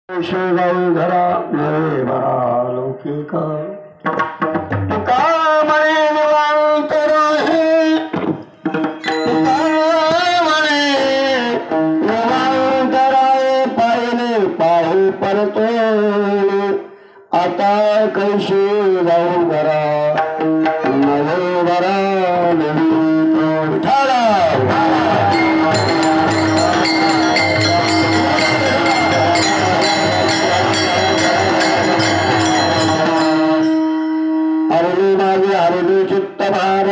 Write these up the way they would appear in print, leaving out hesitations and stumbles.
शेगाव घरा नवे बरा लौकिक तुका म्हणे निवांत राहे तुका म्हणे निवांत राहे पाहिले पाहू परतो आता कैसे जाऊ घरा नवे बरा लौकिक विठाला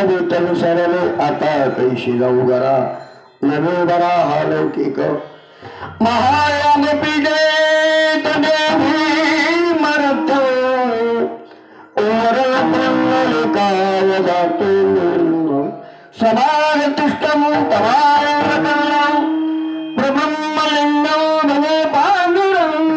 विठ्ठल सरले आता कैशी जाऊ घरा नवे बरा हा लौकिक महायान पिजे तदेवी मरथ ओरल ब्रह्मलिकाय जातो समाज तिष्ठम तवारकल्लम प्रब्रह्मलिंगम भजे पांडुरंग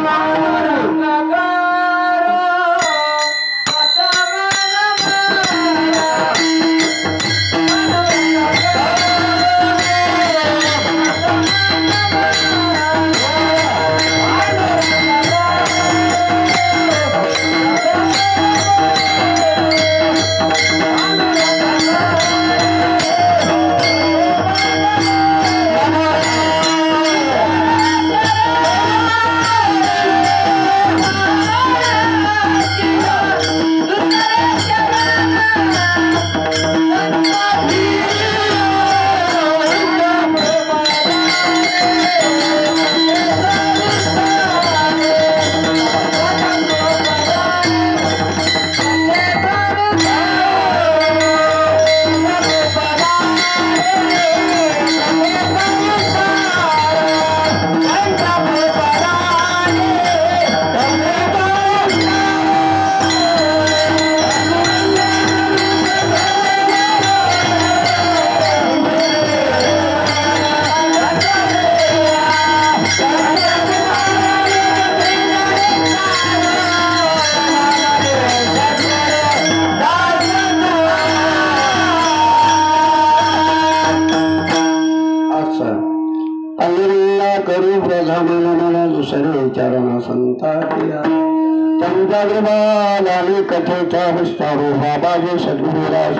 कथेचा विस्तारो बाबाजी सद्गुरुराज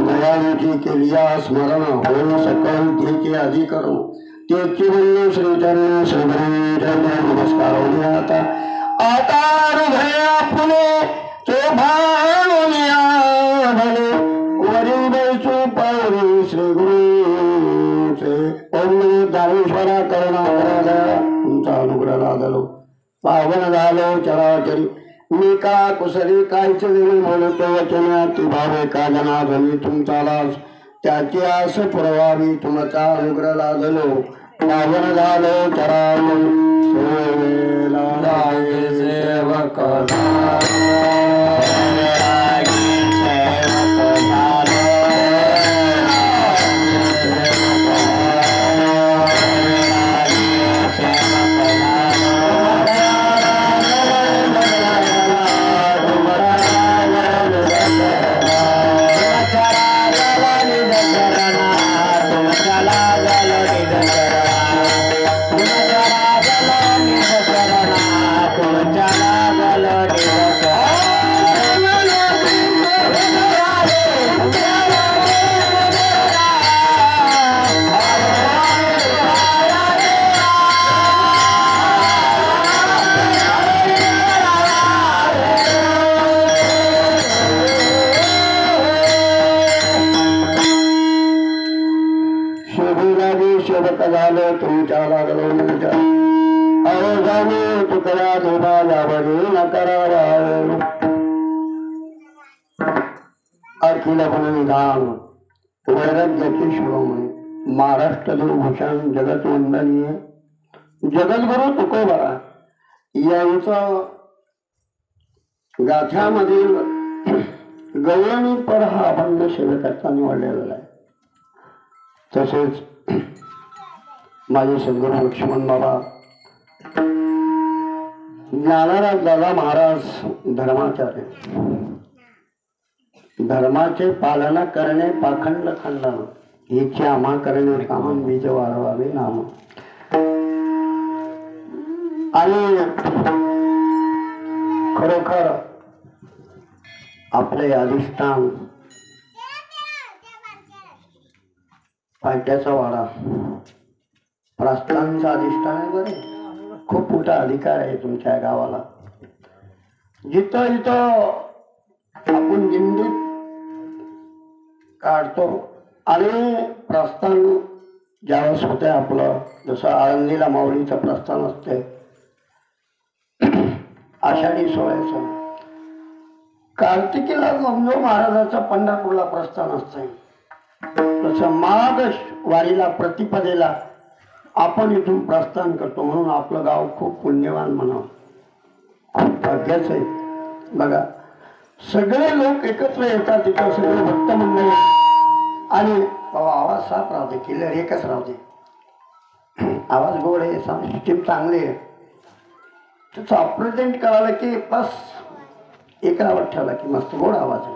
दयाळूजी केलिया स्मरण होय सकल तेचे अधिकरण तेची वल्ल श्रीचरण श्रीचरण नमस्कार आता आता हृदया फुले तो भावनिया भले वरील बैसू पावरी श्री गुरुचे ओम दानेश्वरा करुणा करा तुमचा अनुग्रह लादलो पावन झालो चराचरी मी का कुसरी कायच देणे बोलतो वचना ती भावे का जनाधनी तुमचा लाज त्याची आस पुरवावी तुमचा अनुग्रह लादलो पावन झालो चराचरी सेवक तुमच्या लागलो म्हणजे अवघाने तुकड्या देवा यावरी न करावा अखिल गुणनिधान वैराग्याची शिरोमणी महाराष्ट्र भूषण जगत वंदनीय जगद्गुरु तुकोबरा यांचा गाथ्यामधील गवळणी पर हा अभंग सेवकाचा निवडलेला आहे. तसेच माझे सद्गुरू लक्ष्मण बाबा ज्ञानराज दादा महाराज धर्माचार्य धर्माचे पालन करणे पाखंड खंडन हिची आम्हा करणे कामन बीज वाढवावे नाम आणि खरोखर आपले अधिष्ठान पाट्याचा वाडा प्रस्थानचं अधिष्ठान आहे. बरे खूप मोठा अधिकार आहे तुमच्या गावाला. जिथं इथं आपण दिंडीत काढतो आणि प्रस्थान ज्यावेळेस होते आपलं, जसं आळंदीला माऊलीचं प्रस्थान असते आषाढी सोहळ्याचं, कार्तिकीला गमजो महाराजाचं पंढरपूरला प्रस्थान असतंय, तसं माघ वारीला प्रतिपदेला आपण इथून प्रस्थान करतो. म्हणून आपलं गाव खूप पुण्यवान म्हणावं, खूप भाग्याचं आहे. बघा सगळे लोक एकत्र येतात तिथं, सगळे भक्त मंडळी. आणि आवाज साफ राहते, क्लिअर एकच राहते, आवाज गोड आहे, सिस्टीम चांगली आहे. त्याचं अप्रेझेंट करायला की बस एक आवाज ठेवला की मस्त गोड आवाज आहे.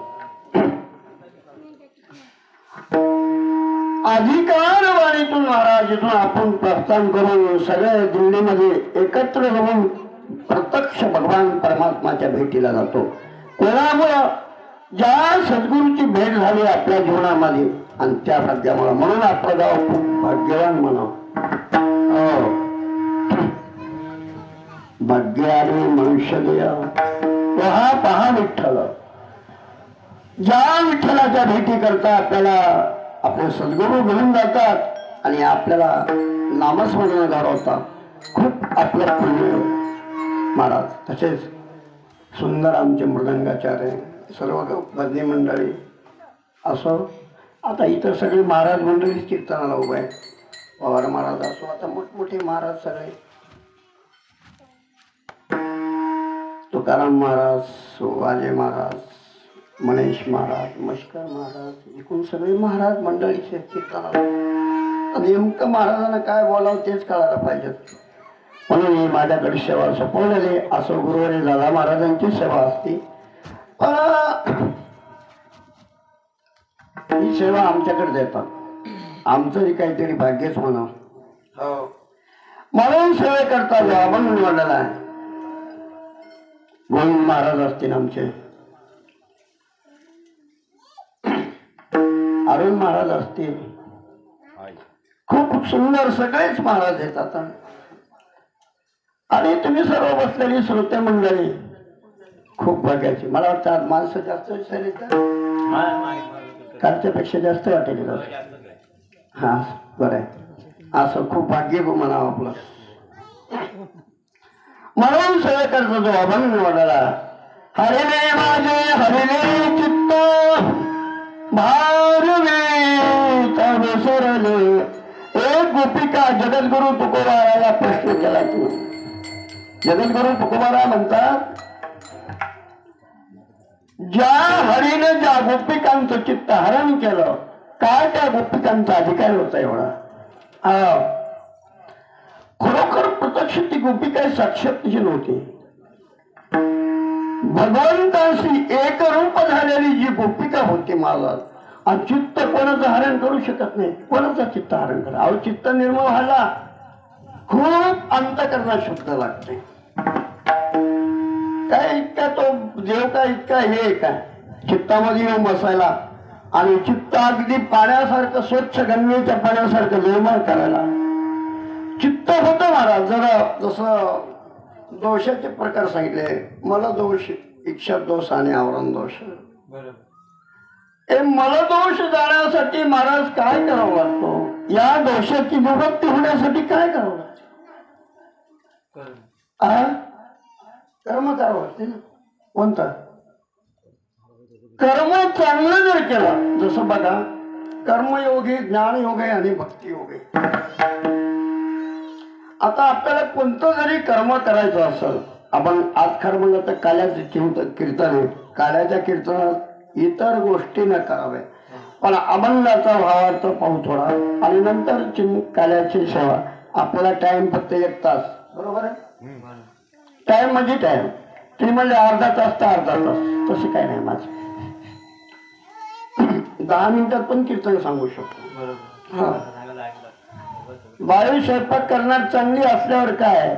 अधिकार वाणीतून महाराज इथून आपण प्रस्थान करून सगळ्या दिल्लीमध्ये एकत्र होऊन प्रत्यक्ष भगवान परमात्माच्या भेटीला जातो. कोणामुळं? ज्या सद्गुरूची भेट झाली आपल्या जीवनामध्ये आणि त्या भाग्यामुळे. म्हणून आपलं गाव खूप भाग्यवान म्हणावं. भाग्याने मनुष्य देया हा पहा विठ्ठल. ज्या विठ्ठलाच्या भेटी करता आपल्याला आपले सद्गुरू घेऊन जातात आणि आपल्याला नामस्मरण घडवतात, खूप आपलं पुण्य महाराज. तसेच सुंदर आमचे मृदंगाचार्य, सर्व भजनी मंडळी असो. आता इतर सगळे महाराज मंडळीच कीर्तनाला उभे आहेत. पवार महाराज असो, आता मोठमोठे महाराज सगळे, तुकाराम महाराज, वाजे महाराज, मनेश महाराज, मस्कर महाराज, एकूण सगळे महाराज मंडळीचे कीर्तनाला. नेमकं महाराजांना काय बोलावं तेच कळायला पाहिजे. म्हणून ही माझ्याकडे सेवा सोपवलेली असं गुरुवारी दादा महाराजांची सेवा असते. ही सेवा आमच्याकडे देतात, आमचं काहीतरी भाग्यच म्हणा. म्हणून सेवे करता जो आपण निवडलेला आहे. गोविंद महाराज असतील आमचे, अरुण महाराज असतील, खूप सुंदर सगळेच महाराज येतात. आणि तुम्ही सर्व बसलेली श्रोते मंडळी खूप भाग्याची. मला वाटतं आज माणसं जास्त कालच्यापेक्षा जास्त वाटेल. हा बरं आहे, असं खूप भाग्य म्हणावं आपलं. म्हणून सेवे करतो जो अभंग निवडला. हरिने माझे हरिने चित्त भारवे तव सरले. एक गोपिका जगद्गुरु तुकोबाराला प्रश्न केला. तू जगद्गुरु तुकोबारा म्हणतात, ज्या हरीने ज्या गोपिकांचं चित्त हरण केलं, काय त्या गोपिकांचा अधिकार होता एवढा? खरोखर प्रत्यक्ष ती गोपिका साक्षातची नव्हती. भगवंताशी एक रूप झालेली जी गोपिका होती महाराज. आणि चित्त कोणाचं हरण करू शकत नाही. कोणाचं चित्त हरण करा? अहो चित्त निर्मळ व्हायला खूप अंतःकरण शुद्ध लागते. काय इतका तो देव काय इतका हे काय चित्तामध्ये येऊन बसायला आणि चित्त अगदी पाण्यासारखं स्वच्छ गंगेच्या पाण्यासारखं निर्मळ करायला चित्त होतं महाराज. जरा जसं दोषाचे प्रकार सांगितले, मला दोष, इच्छा दोष आणि आवरण दोष. हे मला दोष जाण्यासाठी महाराज काय करावं लागतो? या दोषाची निवृत्ती होण्यासाठी काय करावं लागतं? कर्म करावं लागते ना. कोणतं कर्म चांगलं जर केलं, जसं बघा कर्मयोगी, ज्ञानयोग आहे आणि भक्तियोग आहे. आता आपल्याला कोणतं जरी कर्म करायचं असेल, आपण आज खरं म्हणलं तर काल्याचं कीर्तन आहे. काल्याच्या कीर्तनात इतर गोष्टी न कराव्या, पण अभंगाचा भावार्थ पाहू थोडा आणि नंतर काल्याची सेवा. आपल्याला टाइम फक्त 1 तास, बरोबर आहे? टाइम म्हणजे टाइम. तुम्ही म्हणले अर्धा तास तर अर्धा तास, तसं काय नाही. माझं 10 मिनिटात पण कीर्तन सांगू शकतो. हा, बाळी स्वयंपाक करणार चांगली असल्यावर काय,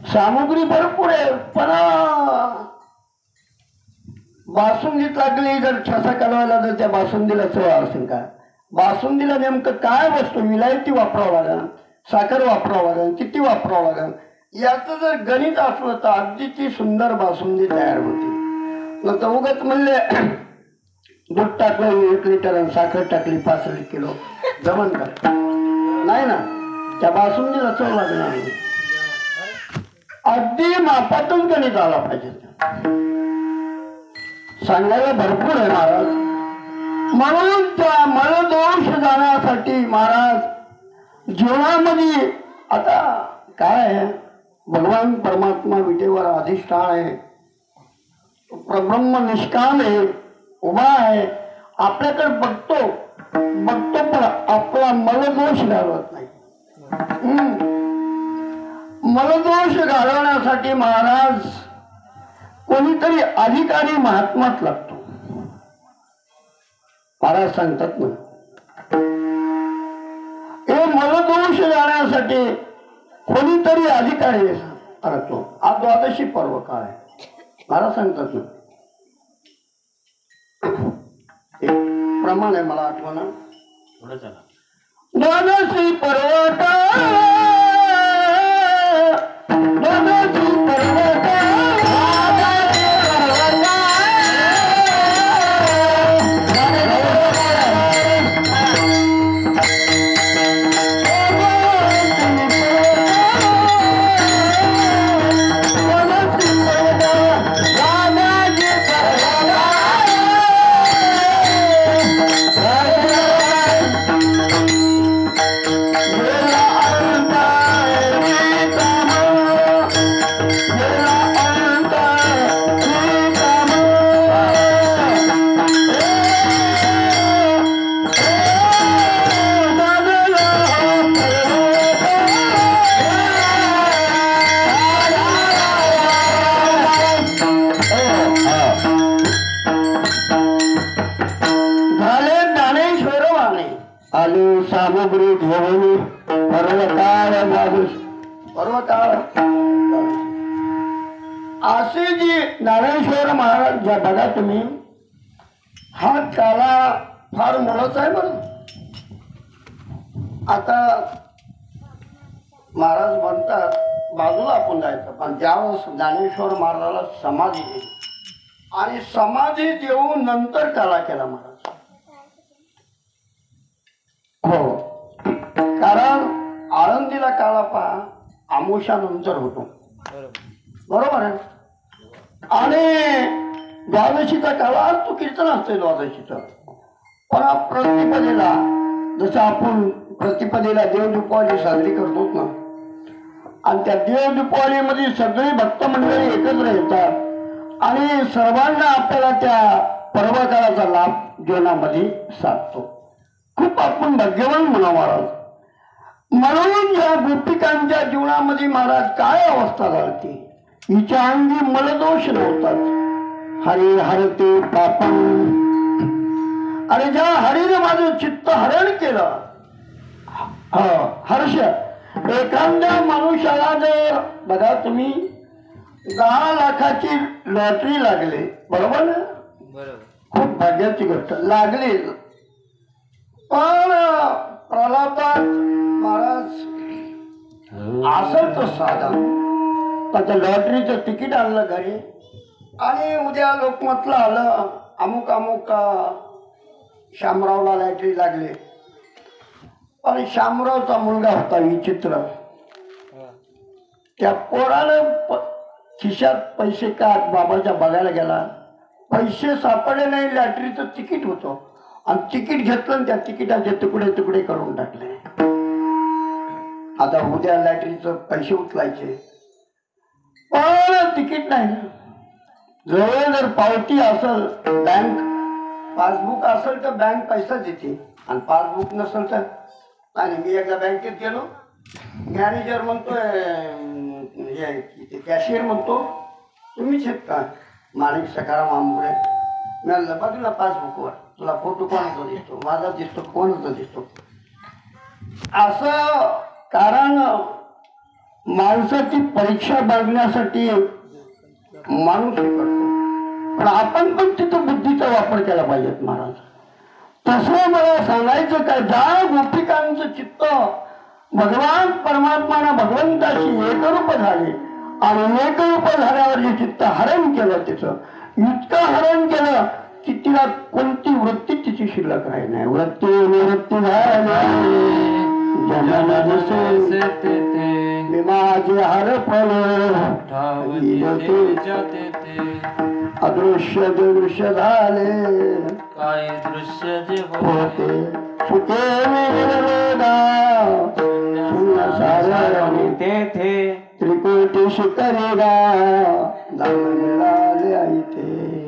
सामुग्री भरपूर आहे, पण बासुंदीत लागली जर ठसा काढवायला तर त्या बासुंदीला चव असेल का? बासुंदीला नेमकं काय वस्तू, विलायती वापरावं लागेल, साखर वापरावं लागेल, किती वापरावं लागेल, याचं जर गणित असलं तर अगदी ती सुंदर बासुंदी तयार होती. नंतर उगाच म्हणले दूध टाकलं 1 लिटर आणि साखर टाकली 5 किलो, जमन का? नाही ना, त्या बासुंदीला चव लागणार नाही. अगदी मापातून गणित आला पाहिजे. सांगायला भरपूर आहे महाराज. म्हणून त्या मलदोष जाण्यासाठी महाराज जीवनामध्ये आता काय आहे, भगवान परमात्मा विटेवर अधिष्ठान आहे, परब्रह्म निष्काम आहे, उभा आहे, आपल्याकडे बघतो पण आपला मलदोष घालवत नाही. मलदोष घालवण्यासाठी महाराज कोणीतरी अधिकारी महात्माच लागतो. महाराज सांगतात ना, हे मलदोष जाण्यासाठी कोणीतरी अधिकारी लागतो. हा द्वादशी पर्व काळ आहे. महाराज सांगतात ना, एक प्रमाण आहे, मला आठवण द्वादशी पर्व काळ, द्वादशी पर्व सामुग्री घेऊन पर्वकाळ असे जी ज्ञानेश्वर महाराज ज्या बघा तुम्ही, हा काला फार मोलाचा आहे बरं. आता महाराज म्हणतात बाजूला आपण जायचं, पण ज्यावेळेस ज्ञानेश्वर महाराजाला समाधी दिली आणि समाधी देऊन नंतर काला केला महाराज. हो, कारण आळंदीला काळा पहा आमोशानंतर होतो, बरोबर आहे. आणि द्वादशीचा काळा तो कीर्तन असते द्वादशीचा. पण प्रतिपदेला, जसं आपण प्रतिपदेला देवदीपावली साजरी करतो ना, आणि त्या देवदीपावलीमध्ये सगळी भक्त मंडळी एकत्र येतात आणि सर्वांना आपल्याला त्या पर्वकाळाचा लाभ जीवनामध्ये साधतो. खूप आपण भाग्यवान म्हणा महाराज. म्हणून या गोपिकांच्या जीवनामध्ये महाराज काय अवस्था झाली, हिच्या अंगी मलदोष नव्हताच. हरी हरते पापं, आणि ज्या हरीने माझं चित्त हरण केलं, हर्ष. एखाद्या मनुष्याला जर बघा तुम्ही 10 लाखाची लॉटरी लागली, बरोबर ना, खूप भाग्याची गोष्ट लागली. पण प्रल्हाद महाराज असं तर साधन, त्याच्या लॉटरीचं तिकीट आणलं घरी आणि उद्या लोकमतला आलं अमुक अमुक शामरावला लॉटरी लागली. आणि शामरावचा मुलगा होता विचित्र, त्या पोरानं खिशात पैसे का बाबाच्या बघायला गेला, पैसे सापडले नाही, लॉटरीचं तिकीट होतं आणि तिकीट घेतलं आणि त्या तिकिटाचे तुकडे तुकडे करून टाकले. आता उद्या लॉटरीचं पैसे उचलायचे, पण तिकीट नाही. जवळ जर पावती असेल, बँक पासबुक असेल तर बँक पैसा देते, आणि पासबुक नसेल तर. आणि मी एकदा बँकेत गेलो, मॅनेजर म्हणतोय, कॅशियर म्हणतो तुम्हीच आहेत का? माणिक सकाराम आंबोळे. मी बघ ना पासबुकवर, तुला फोटो कोणाचा दिसतो? माझा दिसतो, कोणाचा दिसतो? असं. कारण माणसाची परीक्षा बघण्यासाठी माणूस हे करतो, पण आपण पण तिथं बुद्धीचा वापर केला पाहिजेत महाराज. तसं मला सांगायचं काय, ज्या गोपिकांचं चित्त भगवान परमात्माना भगवंताशी एकरूप झाले आणि एकरूप झाल्यावर जे चित्त हरण केलं, तिचं इतकं हरण केलं की तिला कोणती वृत्ती तिची शिल्लक राही नाही. वृत्ती निवृत्ती झाली माझे हरपण अदृश्य दृश्य झाले काय दृश्य जे होते सुखे तेथे त्रिकोटी शिकरेगा दान मिळाले आई ते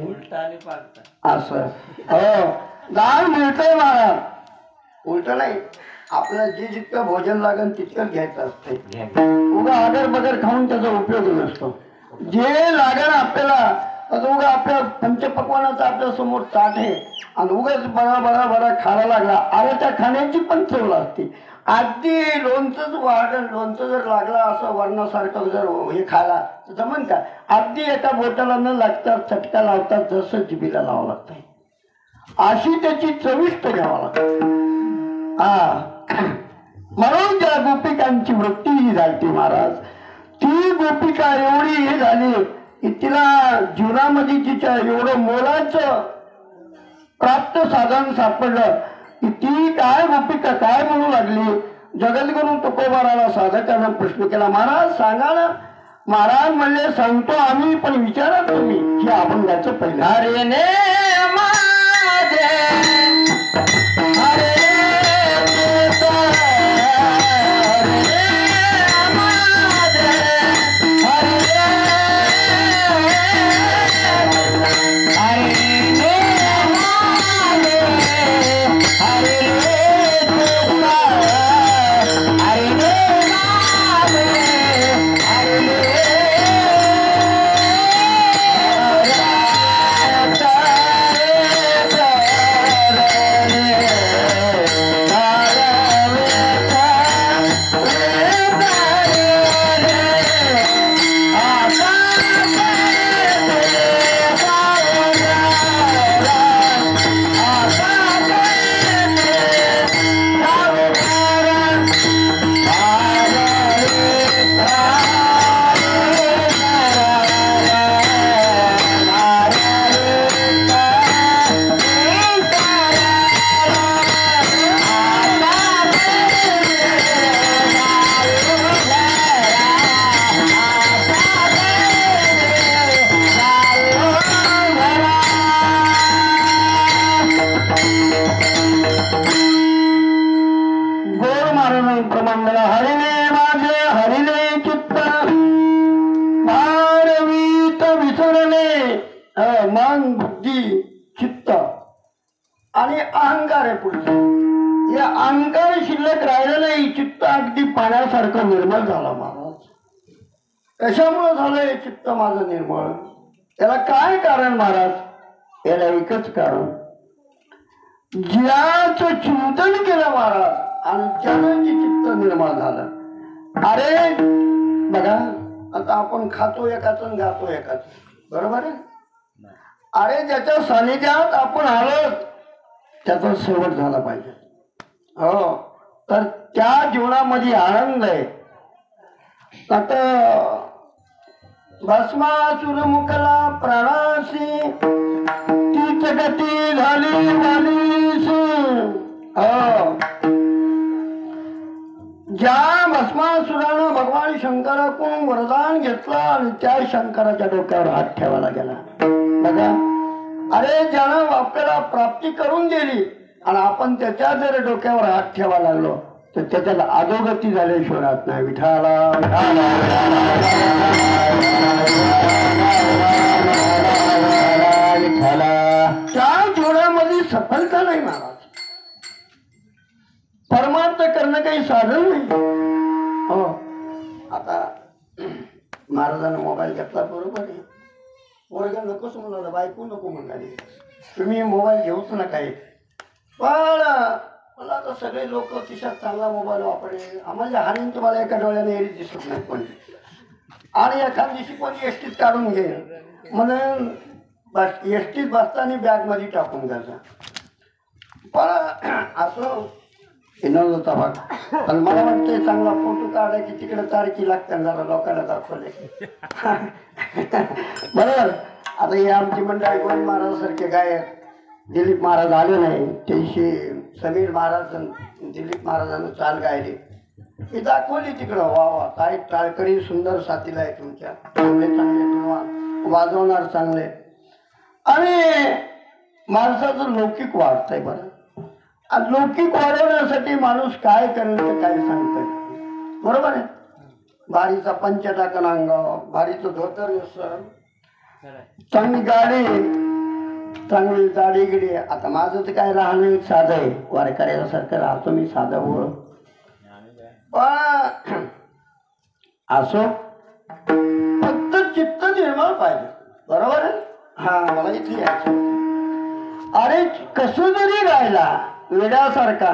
उलटाने पाडता असं. हो, दान मिळतंय महाराज, उलट नाही. आपल्याला जे जितकं भोजन लागेल तितकं घ्यायचं असते. उगा आगर बगर खाऊन त्याचा उपयोग नसतो. जे लागेल आपल्याला, उगा आपल्या पंचपक्वानाचा आपल्या समोर ताट आहे आणि उगाच बरा बरा बरा खायला लागला, अरे त्या खाण्याची पण चव असते. अगदी लोणचंच वाढ, लोणचं जर लागला असं वर्णासारखं जर हे खायला तर जमन का? अगदी एका बोटाला न लागतात चटका लावतात, जसं जिभीला लावावं लागतं, अशी त्याची चविष्ट घ्यावा लागते. म्हणून त्या गोपिकांची वृत्ती ही झाली महाराज. ती गोपिका एवढी हे झाली की तिला जीवनामध्ये तिच्या एवढं मोलाचं प्राप्त साधन सापडलं की ती काय गोपिका काय म्हणू लागली. जगद्गुरु तुकोबाराला साधकांना प्रश्न केला, महाराज सांगा ना. महाराज म्हणले, सांगतो आम्ही, पण विचारा तुम्ही. हे आपण त्याचं पहिलं हरे ने माझे हरे मन बुद्धी चित्त आणि अहंकार आहे पुढचा. या अहंकार शिल्लक राहिलं नाही. चित्त अगदी पाण्यासारखं निर्मळ झाला महाराज. कशामुळे झालं हे चित्त माझं निर्मळ? त्याला काय कारण महाराज? याला एकच कारण, ज्याचं चिंतन केलं महाराज आणि ज्यानं जे चित्त निर्मळ झालं. अरे बघा, आता आपण खातो एकाच आणि गातो एकाच, बरोबर आहे. अरे ज्याच्या सानिध्यात आपण आलो त्याचा शेवट झाला पाहिजे. हो, तर त्या जीवनामध्ये आनंद आहे. आता भस्मासुर मुखला प्राणासी तीच गती झाली वालीसी. हो, ज्या भस्मासुरानं भगवान शंकराकडून वरदान घेतलं आणि त्या शंकराच्या डोक्यावर हात ठेवायला गेला. बघा, अरे ज्यानं आपल्याला प्राप्ती करून दिली आणि आपण त्याच्या जर डोक्यावर हात ठेवायला लागलो तर त्याच्याला अधोगती झाल्याशिवाय राहत नाही. विठाला त्या जीवनामध्ये सफलता नाही महाराज. परमार्थ करणं काही साधन नाही. हो, आता महाराजांना मोबाईल घेतला, बरोबर आहे. वर्ग नकोच म्हणाला, बायको नको म्हणाली, तुम्ही मोबाईल घेऊच नका. पण मला आता सगळे लोक खिशात चांगला मोबाईल वापरेल, आम्हाला हानीन तुम्हाला एका डोळ्याने एरी दिसत नाही कोणी, आणि एखाद दिवशी कोणी एसटीत काढून घेईल म्हणून बस एसटीत बसताना बॅगमध्ये टाकून द्यायचा. पण असं विनोद होता बघ. पण मला वाटतं चांगला फोटो काढाय की तिकडे तारखी लागतात जरा लोकांना दाखवले. बरोबर. आता हे आमची मंडळी गोविंद महाराजांसारखे गायक दिलीप महाराज आले नाही, त्याशी समीर महाराज दिलीप महाराजांना चाल गायली, मी दाखवली तिकडं. वा वा काय टाळकरी सुंदर साथीला आहे तुमच्या, चांगले चांगले तुम्हाला वाजवणार चांगले. आणि माणसाचं लौकिक वाढतंय बरं. आणि लौकिक वाढवण्यासाठी माणूस काय करेल तर काय सांगतंय. बरोबर आहे. भारीचा पंच टाकन अंगावर, भारीचं धोतर नेसर, चांगली गाडी, चांगली दाढी गिडी. आता माझं तर काय राहणं एक साधं आहे, वारकऱ्यासारखं राहतो मी साधं ओळ. पण असो, फक्त चित्त निर्मळ पाहिजे. बरोबर आहे. हा मला इथे यायचं. अरे कसं जरी राहिला वेड्यासारखा,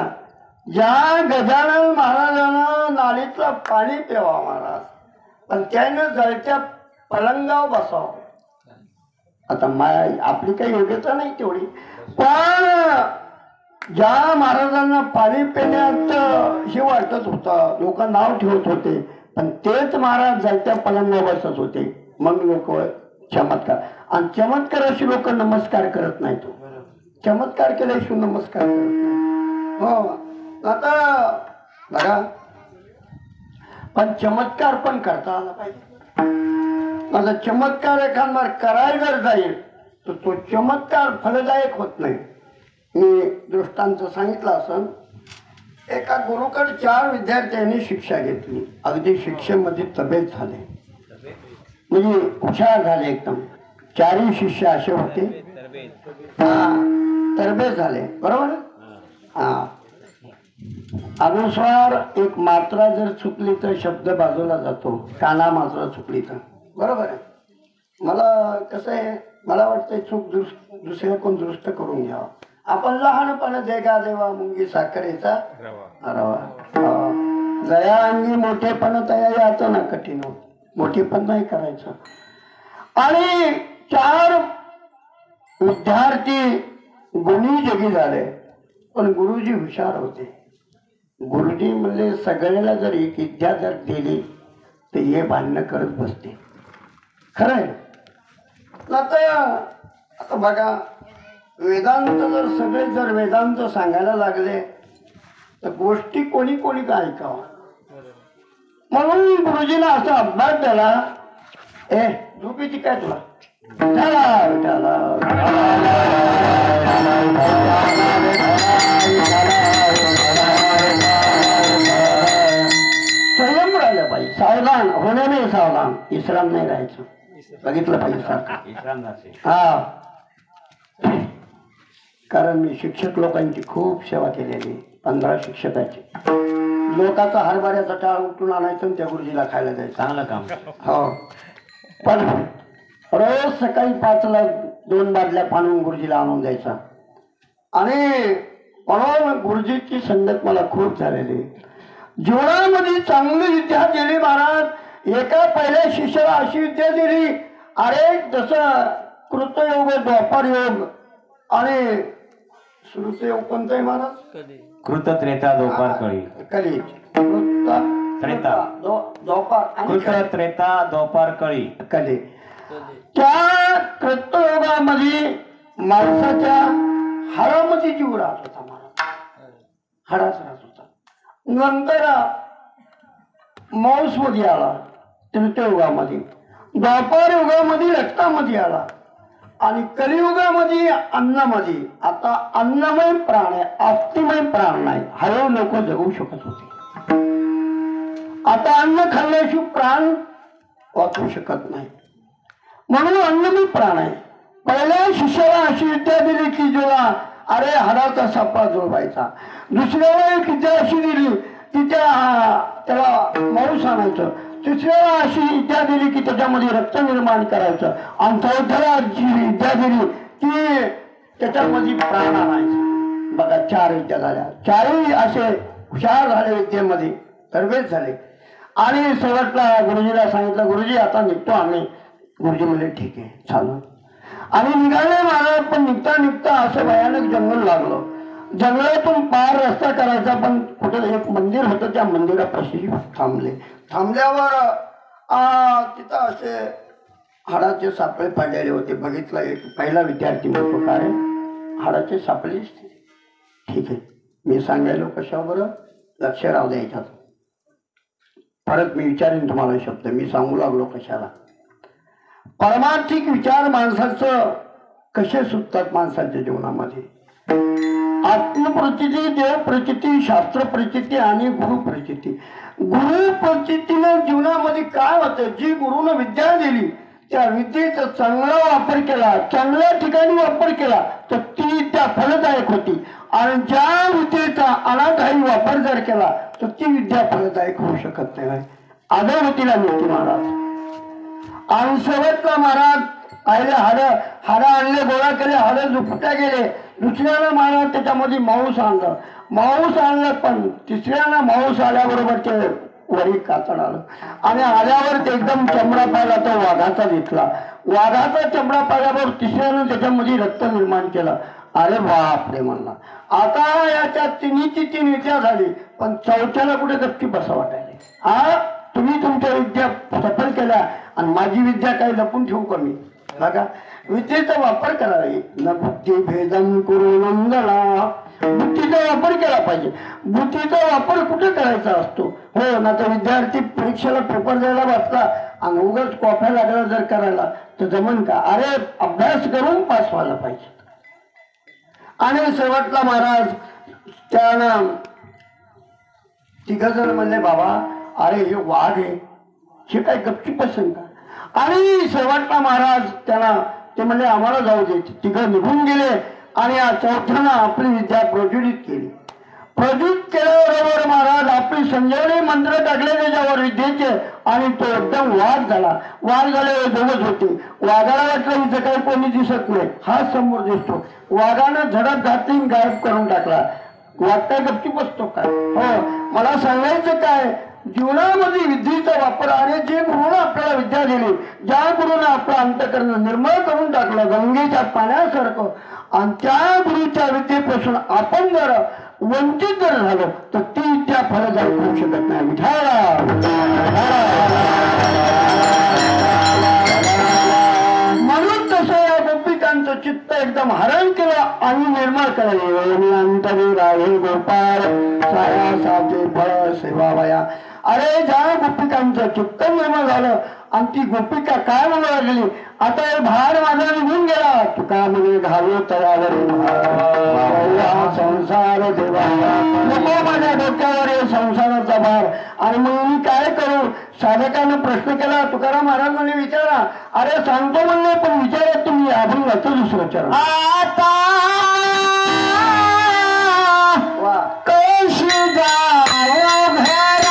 ज्या गजानन महाराजांना नालीतलं पाणी प्यावा महाराज, पण त्यानं जळत्या पलंगावर बसावं. आता आपली काही योग्यता नाही तेवढी, पण ज्या महाराजांना पाणी पिण्यात हे वाटत होतं, लोक नाव ठेवत होते, पण तेच महाराज जळत्या पलंगावर बसत होते. मग लोक चमत्कार, आणि चमत्काराशी लोक नमस्कार करत नाही. तो चमत्कार केल्याशिवाय नमस्कार करत नाही. हो आता बघा, पण चमत्कार पण करता आला पाहिजे. माझा चमत्कार एखादा करायला जर जाईल तर तो चमत्कार फलदायक होत नाही. मी दृष्टांत सांगितलं असं, एका गुरुकडे 4 विद्यार्थ्यांनी शिक्षा घेतली, अगदी शिक्षेमध्ये तब्येत झाले, म्हणजे हुशार झाले एकदम. 4ही शिष्य असे होते, तरबेज झाले. बरोबर. हा अनुस्वार एक मात्रा जर चुकली तर शब्द बाजूला जातो, काना मात्रा चुकली तर. बरोबर आहे. मला कसं आहे, मला वाटतं चूक दुसऱ्या कोण दुरुस्त करून घ्यावं. आपण लहानपणे देगा देवा मुंगी साखरेचा रवा, जया अंगी मोठेपण तया याचं ना कठीण होत, मोठेपण नाही करायचं. आणि 4 विद्यार्थी गुणी जगी झाले, पण गुरुजी हुशार होते. गुरुजी म्हणले सगळ्याला जर एक विद्या जर दिली तर हे भांडणं करत बसते. खरं आहे. आता बघा, वेदांत जर सगळे जर वेदांत सांगायला लागले तर गोष्टी कोणी कोणी काय ऐकावं. म्हणून गुरुजीला असा अभ्यास दिला, झोपेची काय तुला संयम राहिला पाहिजे, सावधान होण्याने सावधान, विश्राम नाही राहायचं. बघितलं पाहिजे सारखं. हा, कारण मी शिक्षक लोकांची खूप सेवा केलेली, 15 शिक्षकाची. लोकांचा हरभऱ्याचा टाळ उठून आणायचं आणि त्या गुरुजीला खायला द्यायचं. चांगलं काम. हो, पण रोज सकाळी 5ला 2 बादल्या पाणून गुरुजीला आणून द्यायचा. आणि म्हणून गुरुजीची संगत मला खूप झालेली. जीवनामध्ये चांगली विद्या दिली महाराज. एका पहिल्या शिष्याला अशी विद्या दिली, अरे जसं कृतयोग, द्वापार योग आणि श्रुतयोग कोणतं आहे महाराज? कृत त्रेता द्वापार कळी. कली त्रेता द्वापार आणि कृत त्रेता द्वापार कळी कली. त्या कृतयोगामध्ये माणसाच्या हाडामध्ये जीव राहत होता महाराज, हाडाच राहत होता. नंतर मांस मध्ये आला तृतीयुगामध्ये, द्वापार युगामध्ये रक्तामध्ये आला, आणि कलियुगामध्ये अन्नामध्ये. आता अन्नमय प्राण आहे, अस्थिमय प्राण नाही. हळू लोक जगू शकत होते. आता अन्न खाल्ल्याशिवाय प्राण वाचू शकत नाही, म्हणून अन्नमय प्राण आहे. पहिल्या शिष्याला अशी विद्या दिली की ज्याला अरे हाडाचा सापळा जुळवायचा. दुसऱ्याला एक विद्या अशी दिली की त्याला मांस आणायचं. तिसऱ्याला अशी विद्या दिली की त्याच्यामध्ये रक्त निर्माण करायचं. आणि चौथ्याला अशी विद्या दिली की त्याच्यामध्ये प्राण आणायचं. बघा 4 विद्या झाल्या, 4ही असे हुशार झाले विद्येमध्ये, तरबेज झाले. आणि शेवटला गुरुजीला सांगितलं, गुरुजी आता निघतो आम्ही. गुरुजी म्हणले ठीक आहे चालू. आणि निघाले महाराज. पण निघता निघता असं भयानक जंगल लागलं. जंगलातून पार रस्ता करायचा, पण कुठे एक मंदिर होतं, त्या मंदिरापाशी थांबले. थांबल्यावर तिथं असे हाडाचे सापळे पडलेले होते. बघितलं, एक पहिला विद्यार्थी म्हणतो, काय हाडाचे सापळे? ठीक आहे, मी सांगायलो कशावर लक्ष राहू द्यायच्यात. परत मी विचारेन तुम्हाला शब्द, मी सांगू लागलो कशाला. परमार्थिक विचार माणसाचं कसे सुटतात माणसाच्या जीवनामध्ये. आत्मप्रचिती, देवप्रचिती, शास्त्र प्रचिती आणि गुरु प्रचिती. गुरु प्रचितीनं जीवनामध्ये काय होतं, जी गुरुनं विद्या दिली त्या विद्येचा चांगला वापर केला, चांगल्या ठिकाणी वापर केला तर ती विद्या फलदायक होती. आणि ज्या विद्येचा अनाठायी वापर जर केला तर ती विद्या फलदायक होऊ शकत नाही. अधोगतीला मिळते महाराज. आणि शेवटला महाराज आले, हाडं आणले, गोळा केले, हाडं झुपट्या गेले. दुसऱ्याला महाराज त्याच्यामध्ये मांस आणलं, पण तिसऱ्याला मांस आल्याबरोबर ते वरी कातड आलं. आणि आल्यावर ते एकदम चमडा पाहिला, तो वाघाचा घेतला. वाघाचा चमडा पाहिल्याबरोबर तिसऱ्यानं त्याच्यामध्ये रक्त निर्माण केलं. अरे बापरे म्हणला, आता याच्या तिन्हीची 3 विद्या झाली, पण चौथ्याला कुठे गप्पी बसा वाटायला. तुम्ही तुमच्या विद्या सफल केल्या आणि माझी विद्या काही लपून ठेवू कमी. बघा, विद्येचा वापर करावा. न बुद्धी भेदम करू नंदला. बुद्धीचा वापर केला पाहिजे. बुद्धीचा वापर कुठे करायचा असतो? हो ना, तर विद्यार्थी परीक्षेला पेपर द्यायला बसला आणि उगाच कॉप्या लागला जर करायला तर जमन का? अरे अभ्यास करून पास व्हायला पाहिजे. आणि शेवटला महाराज त्यानं 3 जण म्हणले, बाबा अरे हे वाघ आहे, हे काय गपची पसंत का? आणि शेवटला महाराज त्याला ते म्हणले आम्हाला जाऊ दे. 3 निघून गेले. आणि या चौथ्यानं आपली विद्या प्रज्वलित केली. प्रज्वलित केल्याबरोबर महाराज आपली संजीवनी मंत्र टाकले त्याच्यावर विद्येचे, आणि तो एकदम वाघ झाला. वाघ झाल्यावर दोघच होते. वाघाला वाटलं इथं काही कोणी दिसत नाही, हा समोर दिसतो. वाघानं झडप घातली, गायब करून टाकला. वाघ काय गप्पी बसतो काय? हो, मला सांगायचं काय, जीवनामध्ये विद्येचा वापर. आणि जे गुरुनं आपल्याला विद्या दिली, ज्या गुरुनं आपलं अंतःकरण निर्मळ करून टाकलं गंगेच्या पाण्यासारखं, आणि त्या गुरुच्या विद्येपासून आपण जर वंचित जर झालो तर ती विद्या फलदायक होऊ शकत नाही. म्हणून तसं या गोपिकांचं चित्त एकदम हरण केलं आणि निर्मळ केलं. अंतरी राहे गोपाळ साया साचे फळ सेवावया. अरे ज्या गोपिकांचं चित्त निर्मळ झालं आणि ती गोपिका काय म्हणू लागली, आता हे भार माझा निघून गेला. तुका म्हणे घालो तयावर संसार देवा, नको माझ्या डोक्यावर हे संसाराचा भार. आणि मग मी काय करू? साधकानं प्रश्न केला. तुकाराम महाराज म्हणे विचारा. अरे सांगतो म्हणले, पण विचारा तुम्ही अभंगाचं दुसरं चरण. आता कशी जाऊ घरा,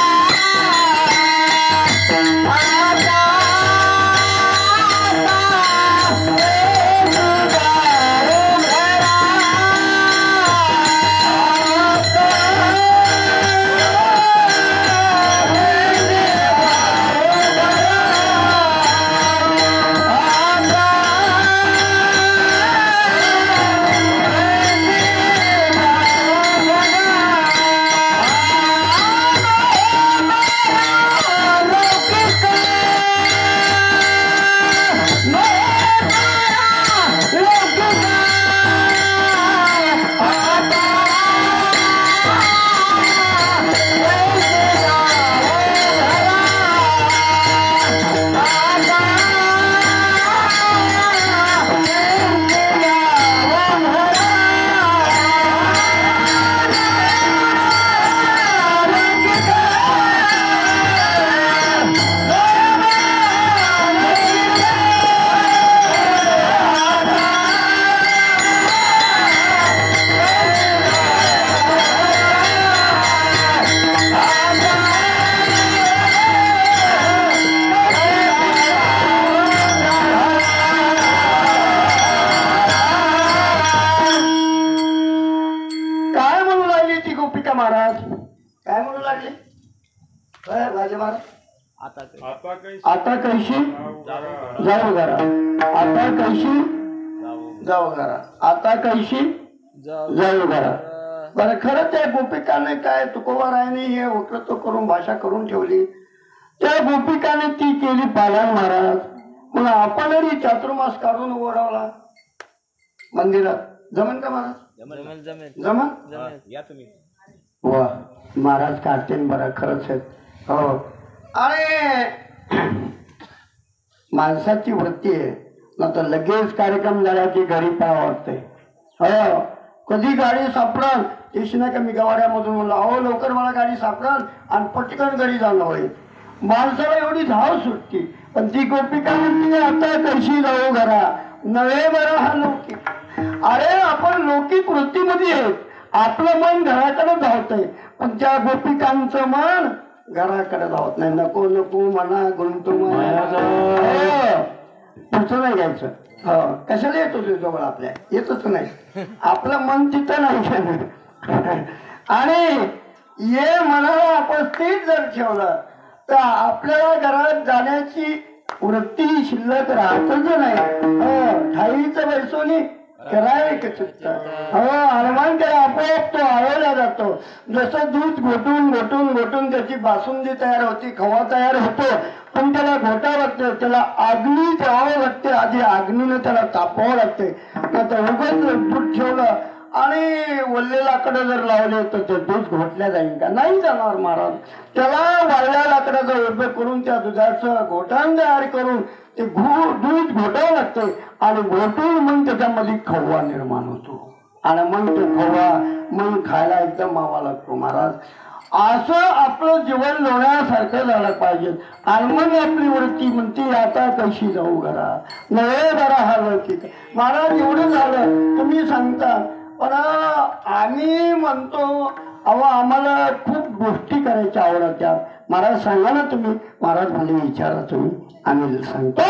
आता कैशी जाऊ घरा, आता कैशी जाऊ घरा, आता कैशी जाऊ घरा. बरं, खरं त्या गोपिकाने काय तुकोबारायाने हे वक्रत्व करून भाषा करून ठेवली. त्या गोपिकाने ती केली पालन महाराज. मग आपणही चातुर्मास काढून ओढवला मंदिरात. जमन का महाराज? जमन या तुम्ही. वा, महाराज काढते बरं, खरंच आहे. हो, आणि माणसाची वृत्ती आहे ना, तर लगेच कार्यक्रम झाला की घरी पाय वाटते. हो, कधी गाडी सापडाल तेशी नाही का, मी गवाड्यामधून म्हणलं अहो लवकर मला गाडी सापडाल आणि पटकन घरी जाणं होईल. माणसाला एवढी धाव सुटती. पण ती गोपिका म्हणते आता कशी जाऊ घरा, नव्हे बरं हा लौकिक. अरे आपण लौकिक वृत्तीमध्ये आहेत, आपलं मन घराकडे धावतंय, पण त्या गोपिकांचं मन घराकडे धावत नाही. नको नको म्हणा, गुंतू म्हणा, पुढचं नाही घ्यायचं. हो, कशाला येतो तुझ्या जवळ? आपल्या येतच नाही, आपलं मन तिथं नाही. आणि ये मनाला आपण स्थिर जर ठेवलं तर आपल्याला घरात जाण्याची वृत्ती शिल्लक राहतच नाही. ठाईचं बैसोनी कराय हो, हनुमान काय आपोआप तो आळवला जातो. जसं दूध घोटून घोटून घोटून त्याची बासुंदी तयार होती, खवा तयार होतो, पण त्याला घोटावं लागतं, त्याला अग्नी द्यावं लागते. आधी अग्नीनं त्याला तापवावं लागते. तर उगाच दूध ठेवलं आणि वल्ले लाकडं जर लावले तर ते दूध घोटल्या जाईल का? नाही जाणार महाराज. त्याला वाळल्या लाकडाचा उपयोग करून त्या दुधाचं घोटाण तयार करून ते दूध घोटावं लागतं आणि घोटून मग त्याच्यामध्ये खवा निर्माण होतो आणि मग तो खवा मग खायला एकदम मावा लागतो महाराज. असं आपलं जीवन लोण्यासारखं झालं पाहिजे. आणि मग आपली वृत्ती म्हणते आता कशी जाऊ घरा, नव्हे जरा हा लौकिक. महाराज एवढं झालं तुम्ही सांगता, पण आम्ही म्हणतो अहो आम्हाला खूप गोष्टी करायच्या आवडत्या. महाराज सांगा ना तुम्ही. महाराज मला विचारा तुम्ही, आम्ही सांगतो.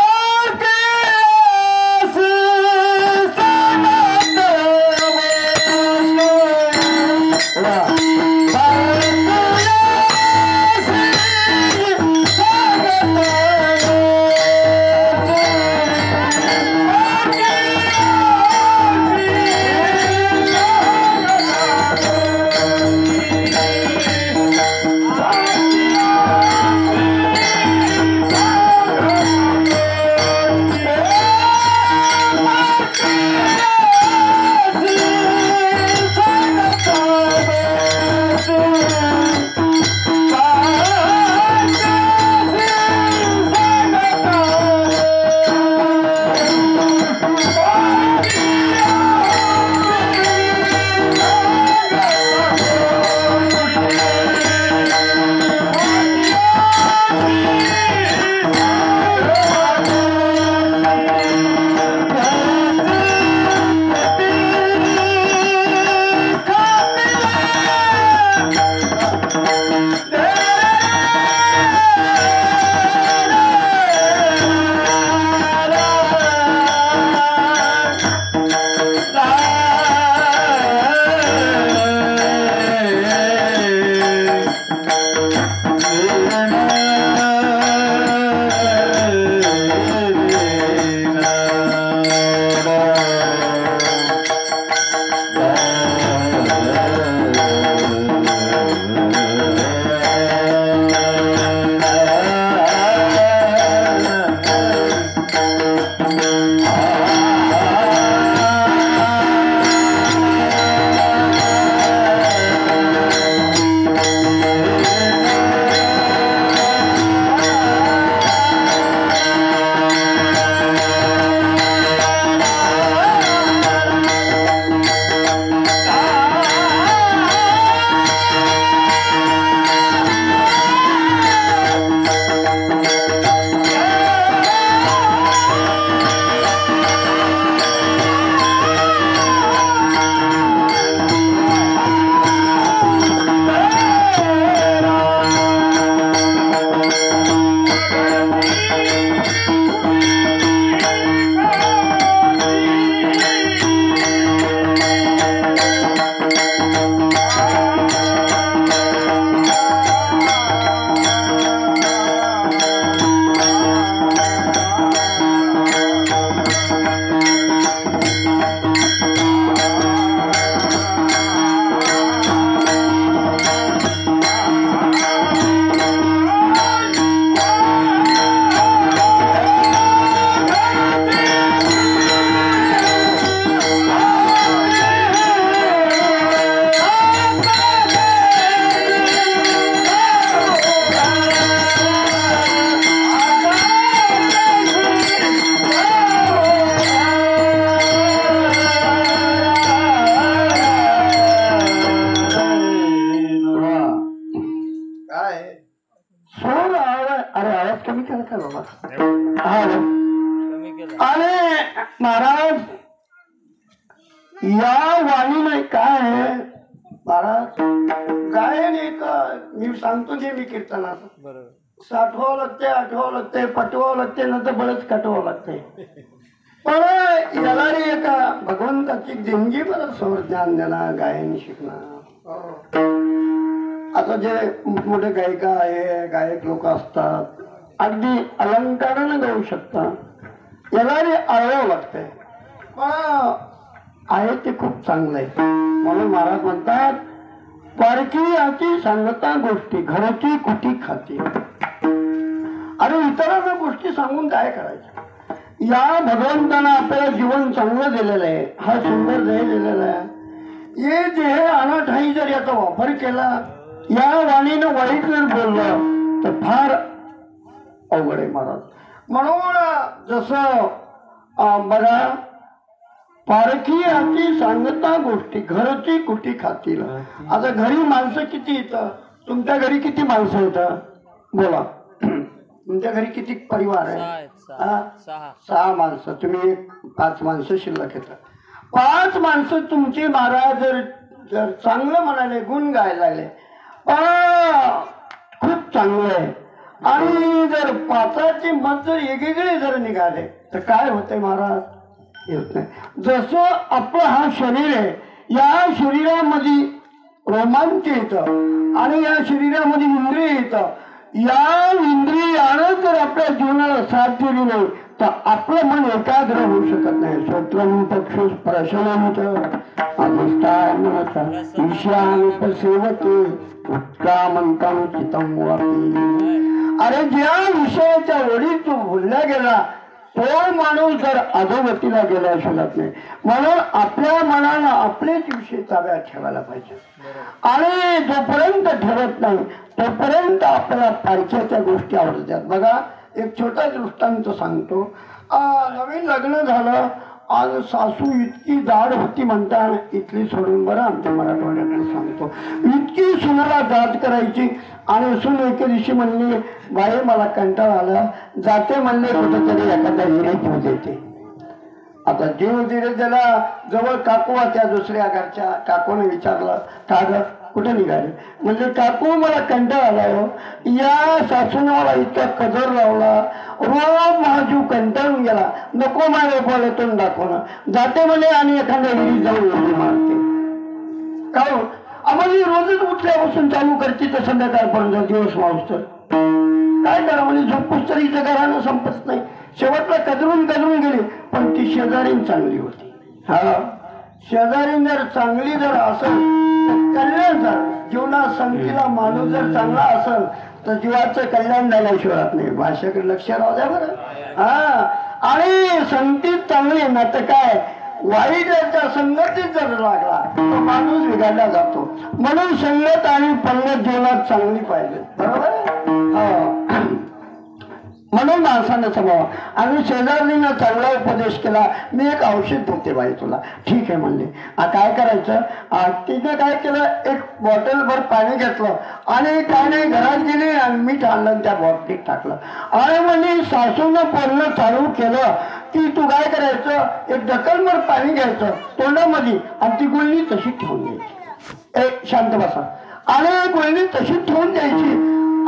आणि महाराज या वाणीने काय आहे महाराज, गायन एक मी सांगतो जे मी कीर्तनात साठवावं लागते, आठवावं लागते, पटवावं लागते, नंतर बळच कटवावं लागते. पण याला एका भगवंताची देणगी मला सौर ज्ञान देणार, गायन शिकणार. आता जे मोठमोठे गायिका आहे, गायक लोक असतात, अगदी अलंकारानं गाऊ शकतात, याला आळावं लागतंय. पण आहे ते खूप चांगलं आहे. म्हणून महाराज म्हणतात, पारखी याची सांगता गोष्टी घराची कुठी खाती. अरे इतरांना गोष्टी सांगून काय करायचं. या भगवंतानं आपल्याला जीवन चांगलं दिलेलं आहे, हा सुंदर देह दिलेला आहे. हे देह अनाठाई जर याचा वापर केला, या वाणीनं वाईट जर बोललं तर फार अवघड आहे महाराज. म्हणून जसं बघा, पारखी याची सांगता गोष्टी घरची कुठी खातील. आता घरी माणसं किती येतं, तुमच्या घरी किती माणसं येतं बोला, तुमच्या घरी किती परिवार आहे. 6 माणसं, तुम्ही 5 माणसं शिल्लक येतात. 5 माणसं तुमची महाराज जर चांगलं म्हणाले, गुण गायला लागले, खूप चांगलं आहे. आणि जर 5ची मत जर वेगवेगळे जर निघाले तर काय होतंय महाराज, येत नाही. जसं आपलं हा शरीर आहे, या शरीरामध्ये रोमांच येतं आणि या शरीरामध्ये इंद्रिय येतं. या इंद्रियानं जर आपल्या जीवनाला साथ दिली नाही तर आपलं मन एकाग्र होऊ शकत नाही. श्रोत्रम चक्षुष प्रशमंत अधिष्ठानता ईशानुपसेवते उत्क्रामंतं चित्तं वापी. अरे ज्या विषयाच्या ओढी तू भुलला गेला तो माणूस जर अधोगतीला गेला शकत नाही. म्हणून आपल्या मनाला आपलेच विषय ताब्यात ठेवायला पाहिजे. आणि जोपर्यंत ठेवत नाही तोपर्यंत आपल्याला पारख्याच्या गोष्टी आवडतात. बघा, एक छोटा दृष्टांत सांगतो. नवीन लग्न झालं आणि सासू इतकी जाड होती म्हणता, इथली सोडून बरं आमच्या मराठवाड्याकडे सांगतो, इतकी सुनाला जाच करायची. आणि सून एके दिवशी म्हणली, बाई मला कंटाळा आला, जाते म्हणले कुठेतरी एखादा हिरे घेऊ देते. आता जीव दिले त्याला जवळ काकू त्या दुसऱ्या घरच्या काकूने विचारलं, का ग कुठे निघाले. म्हणजे काकू मला कंटाळा आला हो, या सासूने मला इतका कदर लावला, रोज माझा जीव कंटाळून गेला, नको माझ्या बोलातून दाखवणं, जाते म्हणे आणि एखाद्या विहिरी जाऊन उडी मारते. काहून आम्हाला रोजच उठल्यापासून चालू करते तर संध्याकाळपर्यंत दिवस मावसत. काय करा म्हणजे झोपूस तरी घरानं संपत नाही. शेवटला कदरून गेली. पण ती शेजारीन चांगली होती. हा, शेजारीन जर चांगली जर असेल कल्याण जर जीवनात संगतीला माणूस जर चांगला असेल तर जीवाचं कल्याण झाल्याशिवाय नाही. भाषेकडे लक्ष राहू द्या बरं. हा, आणि संगतीत चांगली ना तर काय, वाईटाच्या संगतीत जर लागला तो माणूस बिघडला जातो. म्हणून संगत आणि पंगत जीवनात चांगली पाहिजे, बरोबर आहे. म्हणून माणसानं स्वभाव. आणि शेजारीनं चांगला उपदेश केला, मी एक औषध देते बाई तुला. ठीक आहे म्हणले. काय करायचं, तिने काय केलं, एक बॉटलभर पाणी घेतलं आणि काय नाही घरात गेली आणि मीठ आणलं त्या बॉटलीत टाकलं. आणि म्हणजे सासूनं बोलणं चालू केलं की तू काय करायचं, एक ढकलभर पाणी घ्यायचं तोंडामध्ये आणि ती गुळणी तशी ठेवून द्यायची. एक शांत बसा. आणि गुळणी तशी ठेवून द्यायची.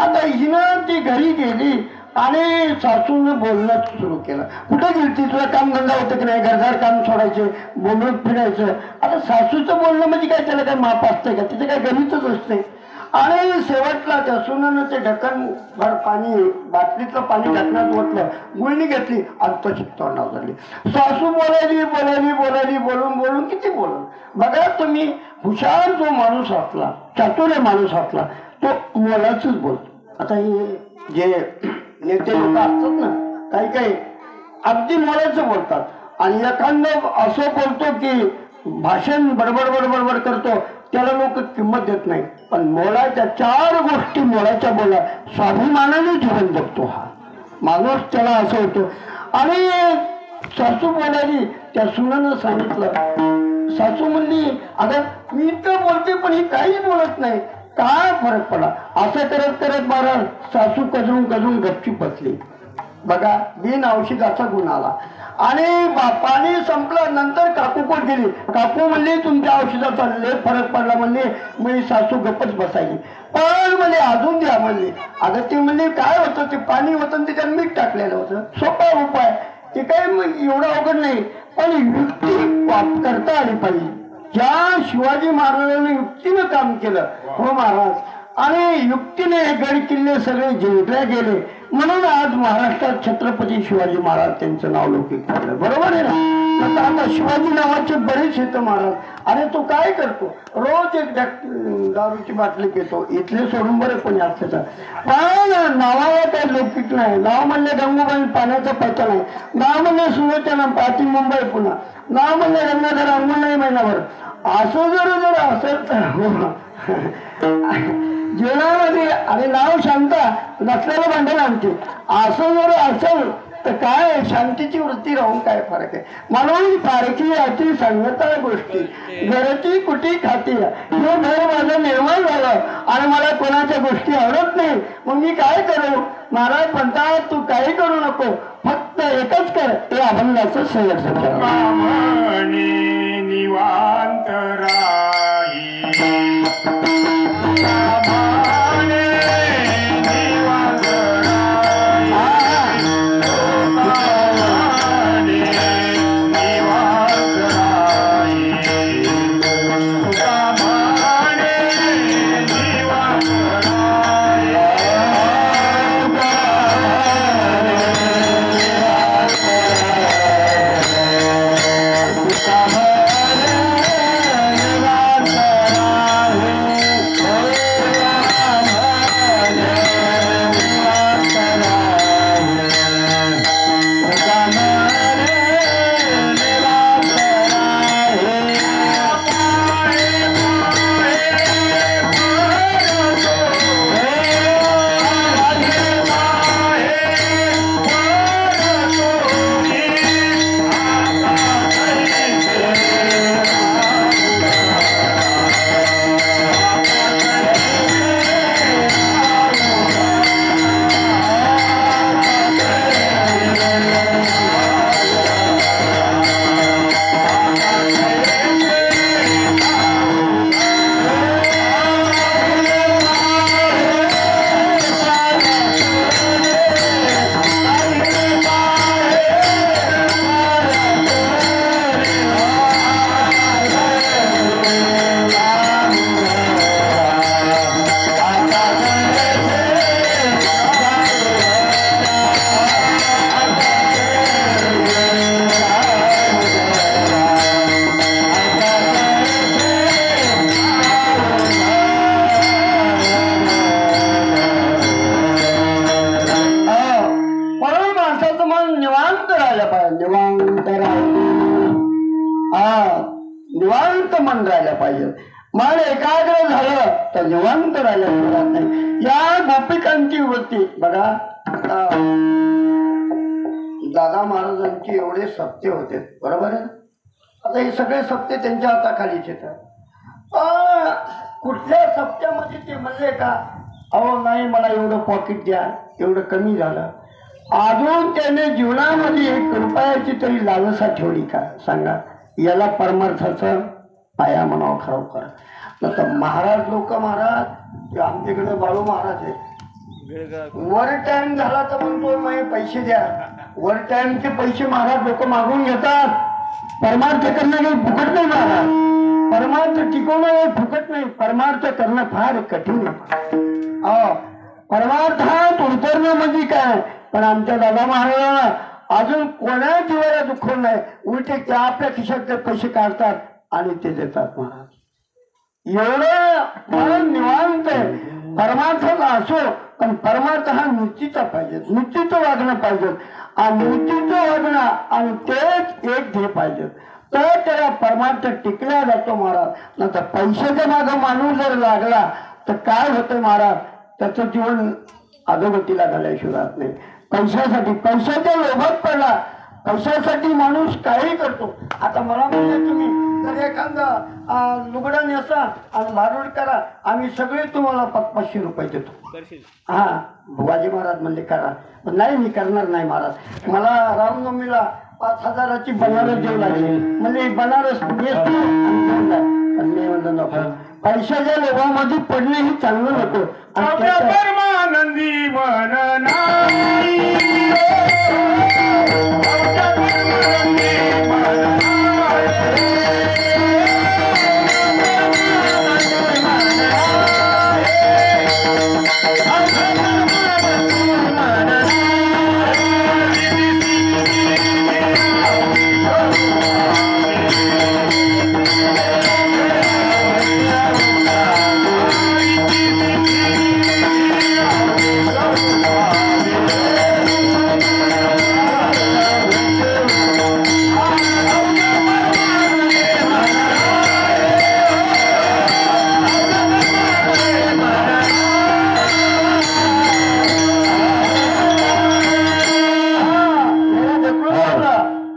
आता हिनं ती घरी गेली आणि सासून बोलणं सुरू केलं. कुठे गेली, तुला काम धंदा होतं की नाही, घरदार काम सोडायचे, बोलत फिरायचं. आता सासूचं बोलणं म्हणजे काय, त्याला काय माप असतंय का, तिथे काय गणितच असते. आणि शेवटला त्या सुनानं ते ढक्कन भर पाणी बाटलीतलं पाणी ढकनात ओतलं, गुळणी घेतली आणि तशी तोंडावर धरली. सासू बोलायली बोलून किती बोलून. बघा तुम्ही, हुशार जो माणूस असला, चातुर्य माणूस असला तो मोलाच बोलतो. आता हे जे नेते लोक असतात ना, काही अगदी मोलाचं बोलतात. आणि एखादं असं बोलतो की भाषण बडबड करतो, त्याला लोक किंमत देत नाही. पण मोलाच्या 4 गोष्टी मोलाच्या बोला, स्वाभिमानाने जीवन जगतो हा माणूस, त्याला असं होतो. आणि सासू बोलायली, त्या सुनानं सांगितलं. सासू म्हणली, अगं मी इतकं बोलते पण ही काहीच बोलत नाही, काय फरक पडला. असं करत महाराज सासू कजरून गपची बसली. बघा बिन औषधाचा गुण आला आणि पाणी संपलं नंतर काकू कोण गेली काकू म्हणली तुमच्या औषधाचा लय फरक पडला म्हणली मी सासू गप्पच बसायली पण म्हणजे अजून द्या म्हणली अगं ती म्हणली काय होतं ते पाणी होतं आणि त्याच्यात मीठ टाकलेलं होतं सोपा उपाय ते काही एवढं अवघड नाही पण युक्ती करता आली पाहिजे ज्या शिवाजी महाराजांनी युक्तीनं काम केलं हो महाराज आणि युक्तीने हे गड किल्ले सगळे जिंकले गेले म्हणून आज महाराष्ट्रात छत्रपती शिवाजी महाराज त्यांचं नाव लौकिक ठरलं बरोबर आहे ना आता शिवाजी नावाचे बरेच येतं महाराज अरे तो काय करतो रोज एक दारूची बाटली पितो इथले सोडून बरं कोणी असतं पण नावाला काही लौकिक नाही नाव म्हणले गंगूबाई पाण्याचा पैसा नाही नाव म्हणले सुनेच्या पाठी मुंबई पुन्हा नाव म्हणले गंगाधर अंगण नाही महिनाभर असं जर असेल तर जीवनामध्ये आणि नाव शांता नसलेलं भांडण आणते असं जर असेल तर काय शांतीची वृत्ती राहून काय फरक आहे म्हणून फारकी याची सांगता गोष्टी घरची कुठी खाती हे घर माझं निर्माण झालं आणि मला कोणाच्या गोष्टी आवडत नाही मग मी काय करू महाराज म्हणतात तू काही करू नको फक्त एकच कर ते अभंगाचं संरक्षण कर निवांत राही निवांत मन राहायला पाहिजे मन एकाग्र झालं तर निवांत राहायला मिळत नाही या गोपिकांची वृत्ती बघा दादा महाराजांची एवढे सत्य होते बरोबर आहे आता हे सगळे सत्य त्यांच्या हाताखालीच येतात कुठल्या सत्यामध्ये ते म्हणले का अहो नाही मला एवढं पॉकेट द्या एवढं कमी झालं अजून त्याने जीवनामध्ये 1 रुपयाची तरी लालसा ठेवली का सांगा याला परमार्थाचा पाया म्हणावं खरोखर नंतर महाराज लोक महाराज आमच्याकडे बाळू महाराज आहे वर टाइम झाला तर म्हणतो माझे पैसे द्या वर टाइमचे पैसे महाराज लोक मागून घेतात परमार्थ करणं काही फुकट नाही महाराज परमार्थ टिकवणं हे फुकट नाही परमार्थ करणं फार कठीण आहे परमार्थात उतरणं म्हणजे काय पण आमच्या दादा महाराजांना अजून कोणा जीवाला दुःख नाही उलटे ते आपल्या खिशातले पैसे काढतात आणि ते देतात महाराज एवढं मन निवांत आहे परमार्थाचा असो पण परमार्थ हा निश्चितचा पाहिजे निश्चित वागणं पाहिजे आणि निश्चित वागणं आणि तेच एक ध्येय पाहिजे तर त्याला परमार्थ टिकला जातो महाराज नंतर पैशाच्या मागे माणूस जर लागला तर काय होतं महाराज त्याचं जीवन अधोगतीला घालायशिवाय राहत नाही पैशासाठी पैशाच्या लोभात पडला पैशासाठी माणूस काही करतो आता मला म्हणजे तुम्ही तर एखादा लुगडा नेसा आणि भारूड करा, आम्ही सगळे तुम्हाला 500 रुपये देतो. हा बुवाजी महाराज म्हणले करा. पण नाही, मी करणार नाही महाराज. मला रामनवमीला 5,000ची बनारस देऊ लागली. म्हणजे बनारस नेसतो आणि घेऊन जा. पण मी म्हणलं नको, पैशाच्या लोभामध्ये पडणे हे चांगलं नको. आणि त्याच्या- परमानंदी मन नाही परमानंदी मन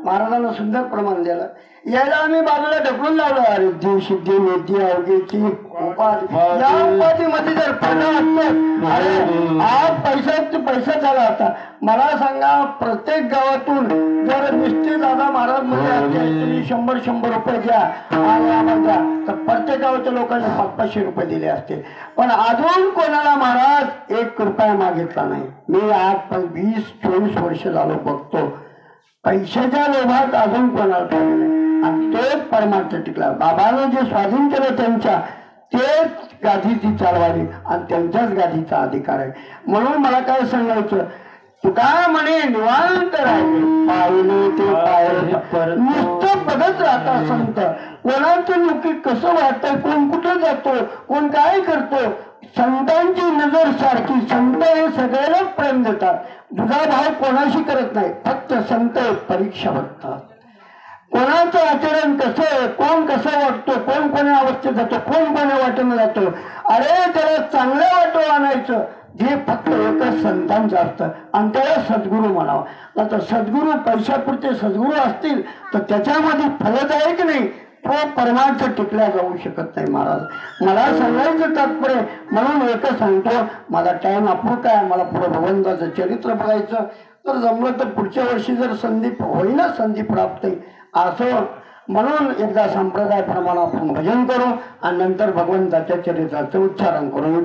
महाराजांना सुंदर प्रमाण दिलं. यायला आम्ही बाजूला ढकलून लावलं. रिद्धी सिद्धी निधी अवघेची उपाधी, या उपाधीमध्ये जर पैसा असतो, अरे आज पैसा झाला होता. मला सांगा, प्रत्येक गावातून जर निश्चित दादा महाराज म्हणजे 100 रुपये द्या आणि आम्हाला द्या, तर प्रत्येक गावाच्या लोकांनी 500 रुपये दिले असते. पण अजून कोणाला महाराज 1 रुपया मागितला नाही. मी आज 20-24 वर्ष झालो बघतो, पैशाच्या लोभात अजून कोणाला पाहिजे नाही. आणि तोच परमार्थ टिकला. बाबानं जे स्वाधीन केलं त्यांच्या, तेच गादीची चालवावी आणि त्यांच्याच गादीचा अधिकार आहे. म्हणून मला काय सांगायचं, तुका म्हणे निवांत राहिले पाहिले ते पाहिले, नुसतं बघत राहता संत. कोणाचं नक्की कसं वाटतं, कोण कुठं जातो, कोण काय करतो. संतांची नजर सारखी. संत हे सगळ्याला प्रेम देतात. दुधा भाव कोणाशी करत नाही. फक्त संत परीक्षा बघतात. कोणाचं आचरण कसं आहे, कोण कसं वाटतो, कोण कोण्या अवस्थेत जातो, कोण कोण्या वाटेनं जातो. अरे त्याला चांगलं वाटो आणायचं, जे फक्त एकच संतांचं असतं आणि त्याला सद्गुरू म्हणावं. आता सद्गुरू पैशापुरते सद्गुरू असतील तर त्याच्यामध्ये फलदायक नाही, तो परमार्थ टिकला जाऊ शकत नाही. महाराज मला सांगायचं तात्पर्य, म्हणून एकच सांगतो, माझा टाइम अपूर्ण आहे. मला पुढे भगवंताचं चरित्र बघायचं. तर जमलं तर पुढच्या वर्षी जर संधी होईना, संधी प्राप्त आहे असं म्हणून एकदा संप्रदायाप्रमाणे आपण भजन करू आणि नंतर भगवंताच्या चरित्राचं उच्चारण करू.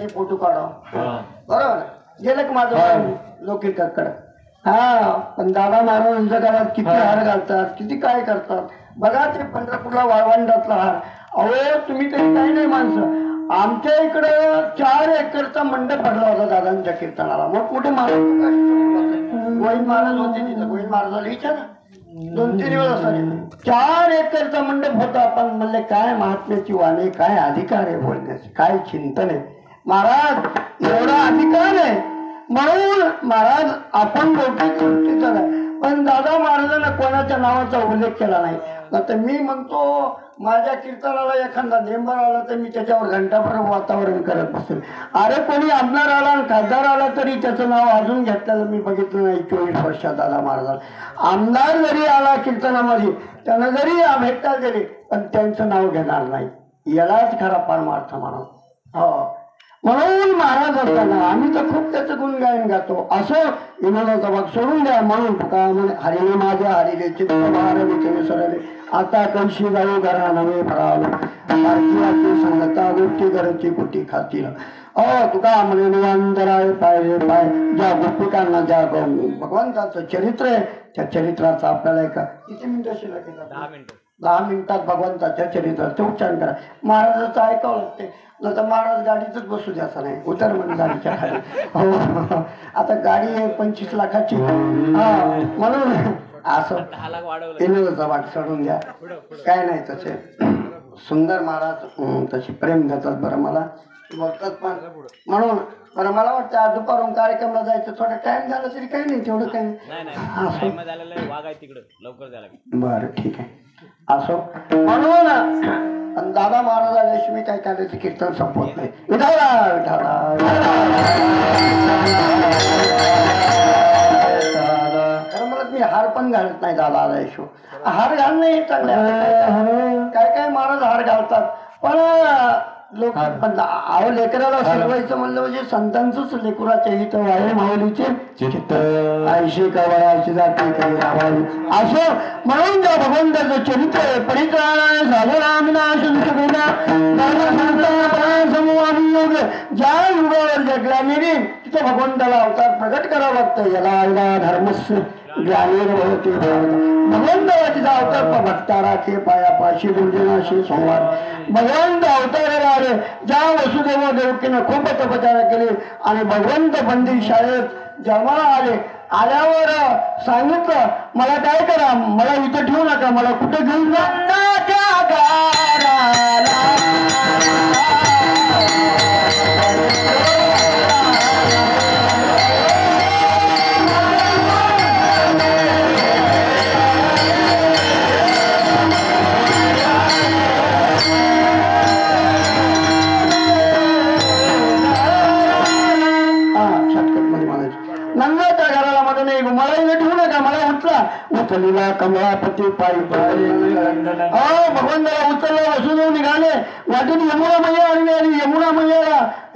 फोटो काढावा, बरोबर गेलं का माझं लौकिकाकडे. हा पण दादा महाराजांच्या काळात किती हार घालतात, किती काय करतात बघा. ते पंढरपूरला वाळवंटातला हार. अहो तुम्ही तरी काही नाही माणसं. आमच्या इकडं 4 एकरचा मंडप पडला होता दादांच्या कीर्तनाला. मोठमोठे महाराज गोविंद महाराज होते तिथं. गोविंद महाराजाला विचारा, 2-3 वेळा सॉरी 4 एकरचा मंडप होता. आपण म्हणले काय महात्म्याची वाणी, काय अधिकार आहे बोलण्याचे, काय चिंतन आहे. महाराज एवढा अधिकार आहे म्हणून महाराज आपण लौकिक गोष्टीचा नाही, पण दादा महाराजांना कोणाच्या नावाचा उल्लेख केला नाही. तर मी म्हणतो माझ्या कीर्तनाला एखादा नेंबर आला तर मी त्याच्यावर घंटाभर वातावरण करत बसेल. अरे कोणी आमदार आला आणि खासदार आला तरी त्याचं नाव अजून घेतलेलं मी बघितलं नाही 24 वर्षात. दादा महाराज आमदार जरी आला कीर्तनामध्ये त्यानं जरी भेटता दिली पण त्यांचं नाव घेणार नाही. यालाच खरा परमार्थ म्हणा. हो म्हणून महाराज असताना आम्ही तर खूप त्याचं गुणगायन गातो. असं विनोदाचा भाग सोडून द्या म्हणून तुका म्हणे हरिने माझ्या हरिले चित्त महाराज विसरले आता कळशी जाऊ घरा नवे फरावले भारतीयाची संगता गोष्टी घरची कुटी खातील. तुका म्हणे निवांतराय पाय पाय ज्या गोपिकांना ज्या भगवंताचं चरित्र आहे त्या चरित्राचा आपल्याला एका किती मिनिटं शिल्लक आहे? 10 मिनिटात भगवंताच्या चरित्राचं उच्चारण करा. महाराजाचं ऐकावं लागते न तर महाराज गाडीतच बसू द्यायचा नाही. उतर म्हणजे गाडीच्या खाली. हो आता गाडी आहे 25 लाखाची. म्हणून असं विनोदाचा भाग सोडून द्या. काय नाही तसे सुंदर महाराज तशी प्रेम देतात. बरं मला बघतात पण म्हणून बरं मला वाटतं आज दुपारून कार्यक्रमाला जायचं थोडा टाइम झाला तरी काही नाही तेवढं काही बरं ठीक आहे असो. म्हणून दादा महाराज आल्याशिवाय मी काय करायचं कीर्तन संपवत नाही. विठाला विठाला कारण मला मी हार पण घालत नाही दादा आल्याशिवाय. हार घालणं हे चांगलं काय काय महाराज हार घालतात पण लोक आहो लेकराला शिरवायचं म्हणलं म्हणजे संतांचंच लेकराच्या हित वाळे माऊलीचे चित्त आयशी कवयाची जाते असं म्हणून त्या भगवंताचं चरित्र आहे. परित्राणाय साधनाविनाश समूह ज्या युगावर जगला नेली तिथं भगवंताला अवतार प्रगट करावं लागतं. याला धर्मस्य ज्ञानेर होते भगवंताला तिचा अवतार भक्ता राखे पायापाशी दुर्जनाशी संवाद. भगवंत अवताराला आले ज्या वसुदेव देवकीनं खूप तपचार केले आणि भगवंत बंदी शाळेत जन्माला आले. आल्यावर सांगितलं मला काय करा, मला इथं ठेवू नका, मला कुठे घेऊन जा. मला इथं ठेवू नका, मला उचला. उचलीला कमळापती पायी भगवंताला उचलला वसुदेव निघाले. वाटेत यमुना मैया आली.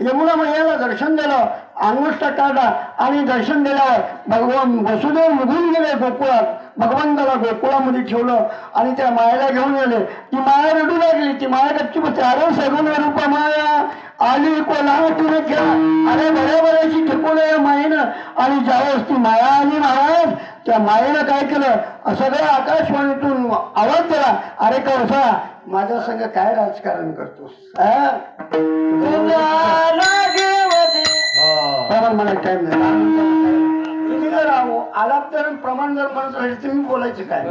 यमुना मैयाला दर्शन दिलं, अंगुष्ठ काढला आणि दर्शन दिल्यावर भगवान वसुदेव निघून गेले गोकुळात. भगवंताला गोकुळामध्ये ठेवलं आणि त्या मायेला घेऊन गेले. ती माया रडू लागली. ती माया गच्ची बसते. अरे सगुण रूप माया आली कोल्हाटीने खेळा. अरे बऱ्याची ठिकवलं या मायेनं आणि ज्यावेळेस ती माया आली महाराज त्या मायेनं काय केलं सगळ्या आकाशवाणीतून आवाज दिला. अरे कौसा माझ्या संग काय राजकारण करतोस? प्रमाण मला टाइम तुम्ही जर आलाप तर प्रमाण जर म्हणत राहील तुम्ही बोलायचं काय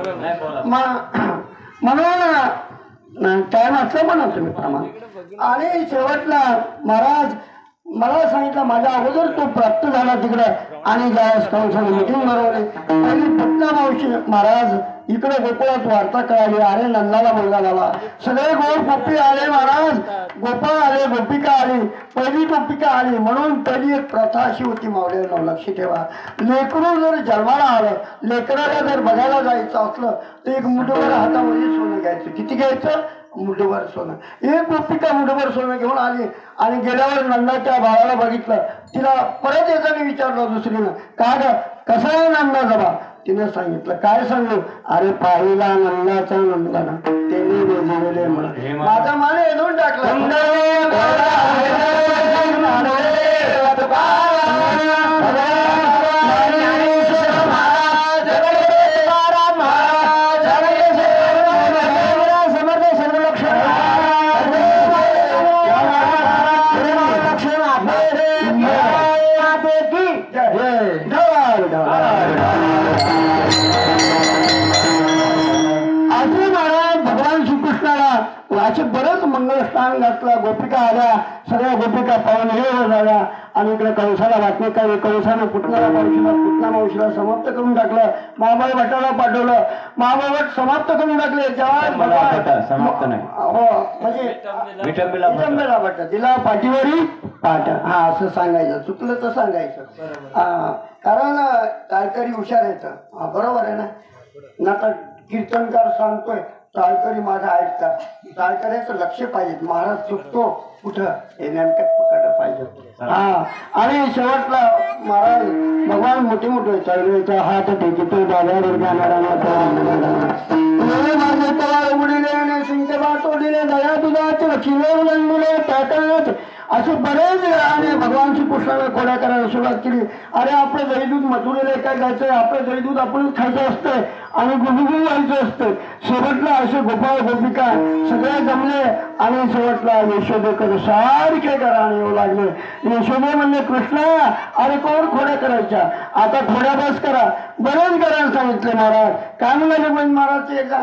म्हणून टाइम असलं म्हणा तुम्ही प्रमाण. आणि शेवटला महाराज मला सांगितलं माझ्या अगोदर तो प्राप्त झाला तिकडं आणि ज्यावेळेस कंसाने मिटिंग भरवली पहिली पटना मावशी महाराज इकडे गोकुळात वार्ता कळाली. अरे नंदाला मुलगा झाला. सगळे गोपी आले महाराज. गोपाळ आले, गोपिका आली. पहिली गोपिका आली म्हणून पहिली एक प्रथा अशी होती मावळ्यांना लक्ष ठेवा. लेकरू जर जन्माला आलं लेकराला जर बघायला जायचं असलं तर एक मुठभर हातामध्ये सोनं घ्यायचं. किती घ्यायचं? मुठभर सोनं. एक गोपिका मुठभर सोनं घेऊन आली आणि गेल्यावर नंदाच्या भावाला बघितलं. तिला परत येताना विचारलं दुसरीनं का ग कसा आहे नंदा जबा? तिनं सांगितलं काय सांगू? अरे पाहिला नंदाचा नंदाना त्यांनी वेजवले म्हणून माझा मान येऊन टाकला. घातला, गोपिका आल्या, सगळ्या गोपिका पाहून हे झाल्या आणि इकडे कंसाला बातमी काय, कंसानं पुतणाला मावशीला, पुतना मावशीला समाप्त करून टाकलं. महाबळ भट्टाला पाठवलं, महाबळ भट समाप्त करून टाकले. जेव्हा समाप्त नाही, हो म्हणजे विटंबेला भट्ट तिला पाठीवरी पाठ, हा असं सांगायचं, चुकलं तर सांगायचं. कारण टाळकरी हुशार येतं, बरोबर आहे ना. आता कीर्तनकार सांगतोय, टाळकरी माझा ऐकतात, टाळकऱ्याचं लक्ष पाहिजे. महाराज चुकतो कुठं हे नेमकं पकडलं पाहिजे. हा आणि शेवटला महाराज भगवान मोठे मोठे चळवेचा हात टेकितो दादावर जाणारा माझे तवार उडिले आणि सिंचबा तोडिले दया दुधाचे चिले उलंडले टाकण्यात असे बरेच आणि भगवान श्रीकृष्णाला खोड्या करायला सुरुवात केली. अरे आपलं दही दूध मथुरेला काय जायचंय, आपलं दही दूध आपणच खायचं असतंय आणि गुबगुबू व्हायचं असतं. शेवटला असे गोपाळ गोपिका सगळे जमले आणि शेवटला यशोदेकर सारखे घराणे येऊ लागले. यशोदे म्हणले कृष्णा अरे कोण खोड्या करायच्या, आता खोड्या बस करा. बरेच घरांना सांगितले महाराज. काय म्हणाले पण महाराज ते एकदा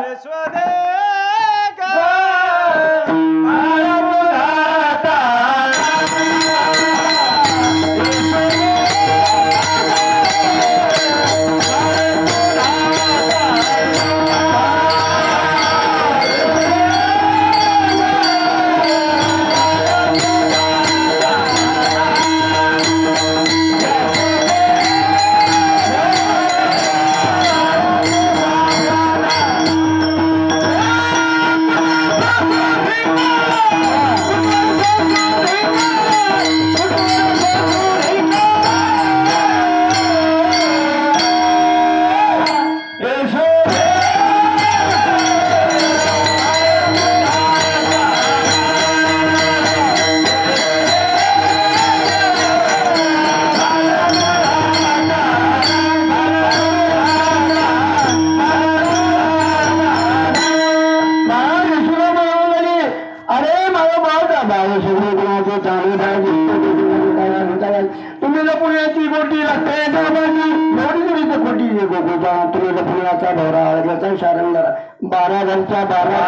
तुम्ही पुण्याची गोटी लागते गोटी गोकुळचा तुम्ही पुण्याचा भोवरा अळग्याचा शारंगारा 12 घरच्या 12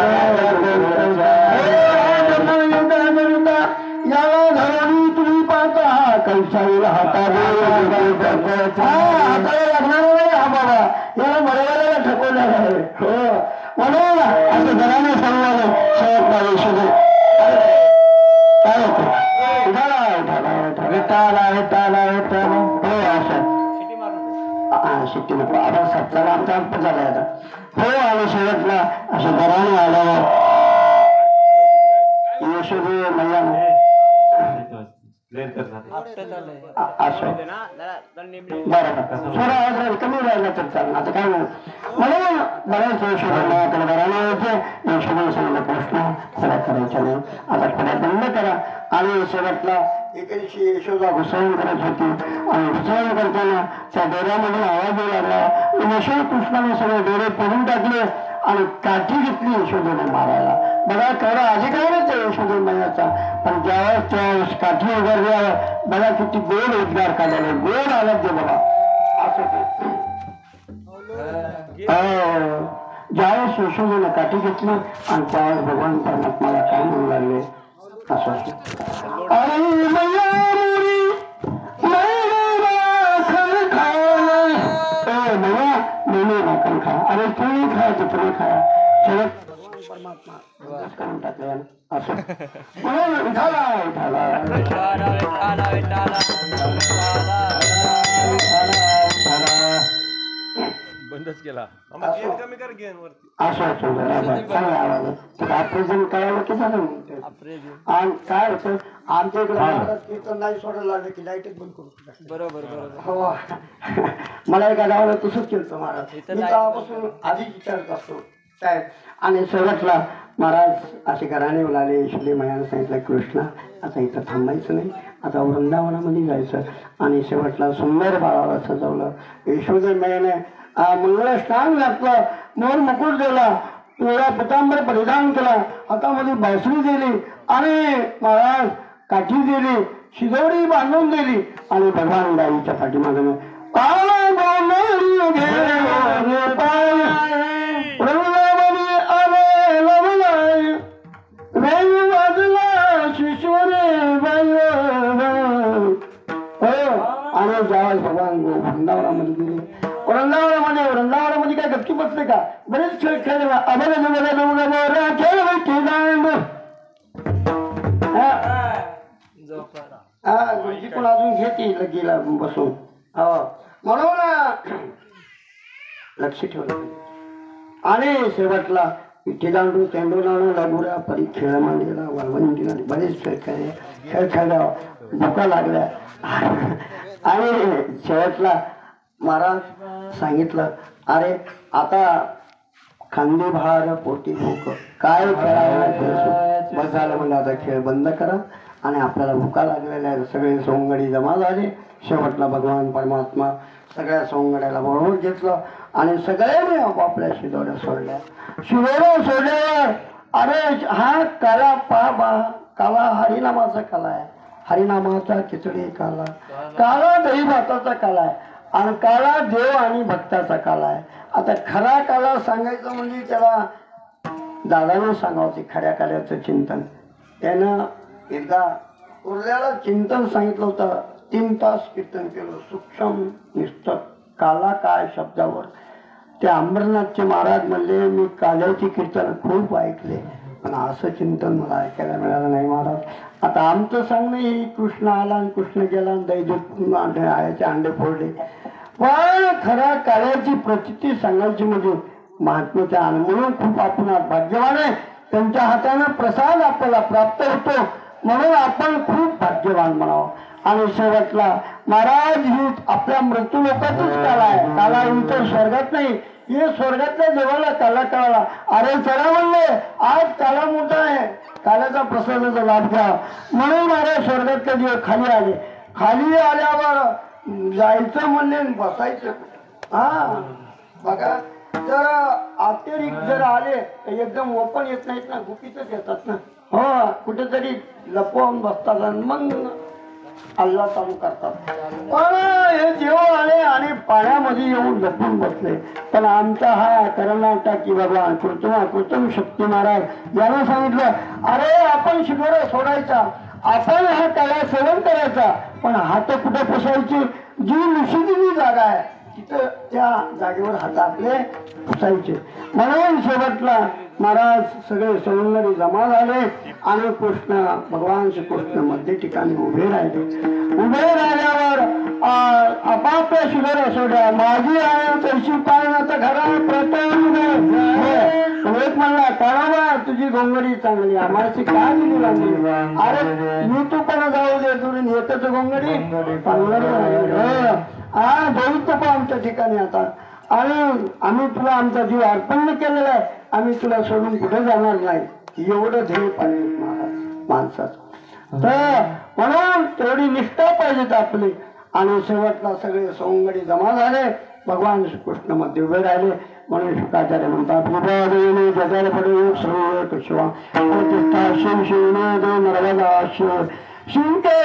याला घरोनी तुम्ही पाहता हा कैसाईला हाताला लागणार नाही. हा बाबा याला बरोबराला ठकवणार आहे. हो म्हणून असं घराने सांगणार काय होतं शिट्टी नको आता सप्ताला आमचा अंत झालाय आता. हो आणि शेवटला असं घराने आल्यावर यशोदे मैया बरं कमी राहिला तर चालणार. आता काय म्हणून बऱ्याच यशोदे घराने यायचे. यशोदे सांगितलं कृष्ण खोड्या करायच्या नाही, आता खोड्या बंद करा. आणि शेवटला एके दिवशी यशोदा घुसळण करत होती आणि घुसळण करताना त्या डोऱ्यामधून आवाज येऊ लागला. यशोद कृष्णाने सगळे डोळे पडून टाकले आणि काठी घेतली यशोदेने मारायला. बघा केवढा अधिकारच आहे यशोदे मैयाचा. पण ज्यावेळेस त्यावेळेस काठी उभारल्यावर बघा किती गोड उद्गार काढायला, गोड आलात ते बघा असं. ज्यावेळेस यशोदेने काठी घेतली आणि त्यावेळेस भगवान परमात्माला काय म्हणू लागले असं खा. अरे तुम्ही खायचं तुम्ही खाया परमात्मा करून टाकले असं म्हणून बंदच केला. असं चांगला आवाज ऑपरेशन करायला की झालं आणि काय होतं आमच्या इकडे कीर्तन नाही सोडायला लागलं की लाईटच बंद करू. बरोबर हो मला एका गावाला तसंच केलं महाराज. मी तेव्हापासून आधीच विचारत असतो काय. आणि शेवटला महाराज असे घराने बोलाले. यशोदे मैयाने सांगितलं कृष्णा आता इथं थांबायचं नाही, आता वृंदावनामध्ये जायचं. आणि शेवटला सुंदर बाळाला सजवलं. यशोदे मैयाने मंगळ स्नान घातलं, मोर मुकुट दिला, पिवळा पितांबर परिधान केला, हातामध्ये बासरी दिली आणि महाराज काठी दिली, शिदोरी बांधून दिली आणि भगवान गाईच्या पाठीमागं वेग वाजला वरती बसले का बरेच खेळ खेळले गुरुजी पण अजून घेते लगेला बसून हो म्हणून लक्ष ठेवलं आणि शेवटला विठी दांडू तेंडू लावणं लगुऱ्या परी खेळ मांडलेला वाळवंटीला बरेच खेळ खेळले खेळ खेळल्या भुका लागल्या आणि शेवटला महाराज सांगितलं अरे आता खांदी भार पोटी भूक काय खेळायला बस झालं म्हणजे आता खेळ बंद करा आणि आपल्याला भुका लागलेल्या आहेत सगळे सोंगडी जमा झाले शेवटला भगवान परमात्मा सगळ्या सोंगड्याला बरोबर घेतलं आणि सगळ्यांनी आपापल्या शिदोऱ्या सोडल्या शिदोऱ्या सोडल्यावर अरे हा काला काला हरिनामाचा काला आहे हरिनामाचा खिचडी काला काला दही भाताचा काला आहे आणि काला देव आणि भक्ताचा काला आहे आता खरा काला सांगायचं म्हणजे त्याला दादानं सांगावं ते खऱ्या काल्याचं चिंतन त्यानं एकदा उरल्याला चिंतन सांगितलं होतं 3 तास कीर्तन केलं सूक्ष्म निष्ठक काला काय शब्दावर ते अंबरनाथचे महाराज म्हणले मी काल्याची कीर्तन खूप ऐकले पण असं चिंतन मला ऐकायला मिळालं नाही महाराज आता आमचं सांगणं ही कृष्ण आला आणि कृष्ण गेला आणि दैदूत आळ्याचे अंडे फोडले पण खऱ्या काल्याची प्रचिती सांगायची म्हणजे महात्म्याच्या म्हणून खूप आपण भाग्यवान आहे त्यांच्या हाताने प्रसाद आपल्याला प्राप्त होतो म्हणून आपण खूप भाग्यवान म्हणावं आणि शेवटला महाराज ही आपल्या मृत्यू लोकातच काला आहे काला इतर स्वर्गात नाही हे स्वर्गातल्या देवाला काला कळाला अरे चला म्हणले आज काला मोठा आहे काल्याचा प्रसादाचा लाभ घ्या म्हणून महाराज स्वर्गातले देव खाली आल्यावर जायचं म्हणले बसायचं हा बघा जर अतिरिक्त जर आले तर एकदम ओपन येत नाहीत ना गुपितच येतात ना हो कुठेतरी लपवून बसतात आणि मग अल्ला चालू करतात पण हे देव आले आणि पाण्यामध्ये येऊन लपून बसले पण आमचा हा कर्नाटकी भगवान कृत्रिम शक्ती महाराज यानं सांगितलं अरे आपण शिगोरा सोडायचा आपण हा काळा सेवन करायचा पण हात कुठे पुसायची जी निषेधीची जागा आहे तिथं त्या जागेवर हात आपले पुसायचे म्हणून शेवटला महाराज सगळे सौंदर्य जमा झाले आणि कृष्ण भगवान श्रीकृष्ण मध्य ठिकाणी उभे राहिल्यावर आपापल्या शिगोऱ्या सोड्या माझी आहे तशी पाळण्याचा घरा प्रथम एक म्हणला काढावा तुझी गोंगडी चांगली आम्हाला काय दिली लागली अरे मी तू पण जाऊ दे दुरून एकच गोंगडी हा जाऊ पण आमच्या ठिकाणी आता आणि आम्ही तुला आमचा जीव अर्पण केलेला आहे आम्ही तुला सोडून कुठे जाणार नाही एवढं ध्येय पाहिजे महाराज माणसाचं तर म्हणून तेवढी निष्ठा पाहिजेत आपली आणि शेवटला सगळे सौंगडी जमा झाले भगवान श्रीकृष्ण मध्ये उभे राहिले म्हणून शुकाचार्य म्हणतात जगाला पडे सर्व शिवा प्रतिष्ठा शिव शिवने दे नर्मदा शिव शिंके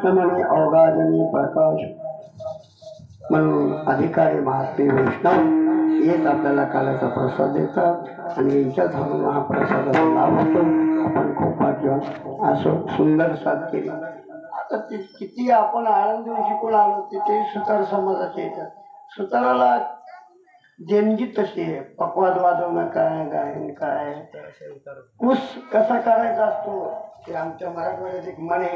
कृष्णमणी अवघाजनी प्रकाश म्हणून अधिकारी महात्मे वैष्णव हेच आपल्याला कालाचा प्रसाद देतात आणि यांच्याच हातून हा प्रसादाचा लाभ होतो. आपण खूप भाग्यवान असं सुंदर साथ केली. आता ते किती आपण आळंदीहून शिकून आलो तिथे सुतार समाजाचे येतात. सुताराला देणगी तशी आहे. पकवाद वाजवणं काय, गायन काय, कुस कसा करायचा असतो ते आमच्या मराठवाड्यात एक म्हणे,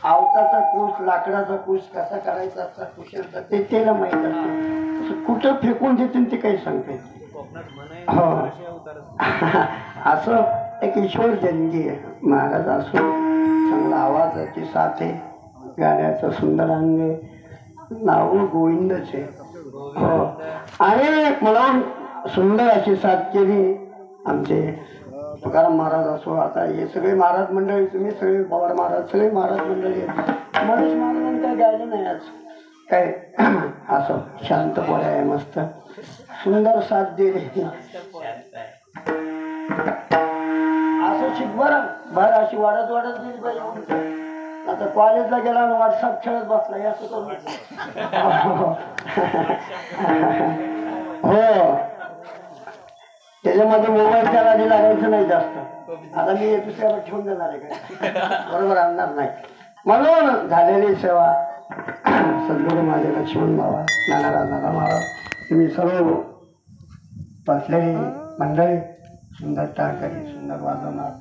आवताचा कुस, लाकडाचा कुस कसा करायचा असता कुशाचा ते त्याला माहीत असतं. कुठं फेकून देतील ते काही सांगते. हो असं एक ईश्वर देणगी आहे. महाराज असो, चांगला आवाजाची साथ आहे, गाण्याचं सुंदर अंग आहे, नाव गोविंदच आहे. हो आणि म्हणून सुंदर अशी साथ केली आमचे तुकाराम महाराज असो. आता हे सगळे महाराज मंडळी, तुम्ही सगळे पवार महाराज, सगळे महाराज मंडळी महेश महाराजांनी काय गायलं नाही आज काय. असं शांत बोलाय आहे, मस्त सुंदर साथ दिली. असं शिक बरं भर अशी वाढत वाढत गेली पाहिजे. आता कॉलेजला गेला आणि व्हॉट्सअप खेळत बसला असं करून हो त्याच्यामध्ये मोबाईल त्याला आधी लागायचं नाही जास्त. आता मी दुसऱ्यावर ठेवून देणार आहे काय, बरोबर आणणार नाही. म्हणून झालेली सेवा सद्गुरू माझे लक्ष्मण बाबा, ज्ञानाराज दादा महाराज, तुम्ही सर्व बसलेली मंडळी, सुंदर टाळकरी, सुंदर वाजवणार.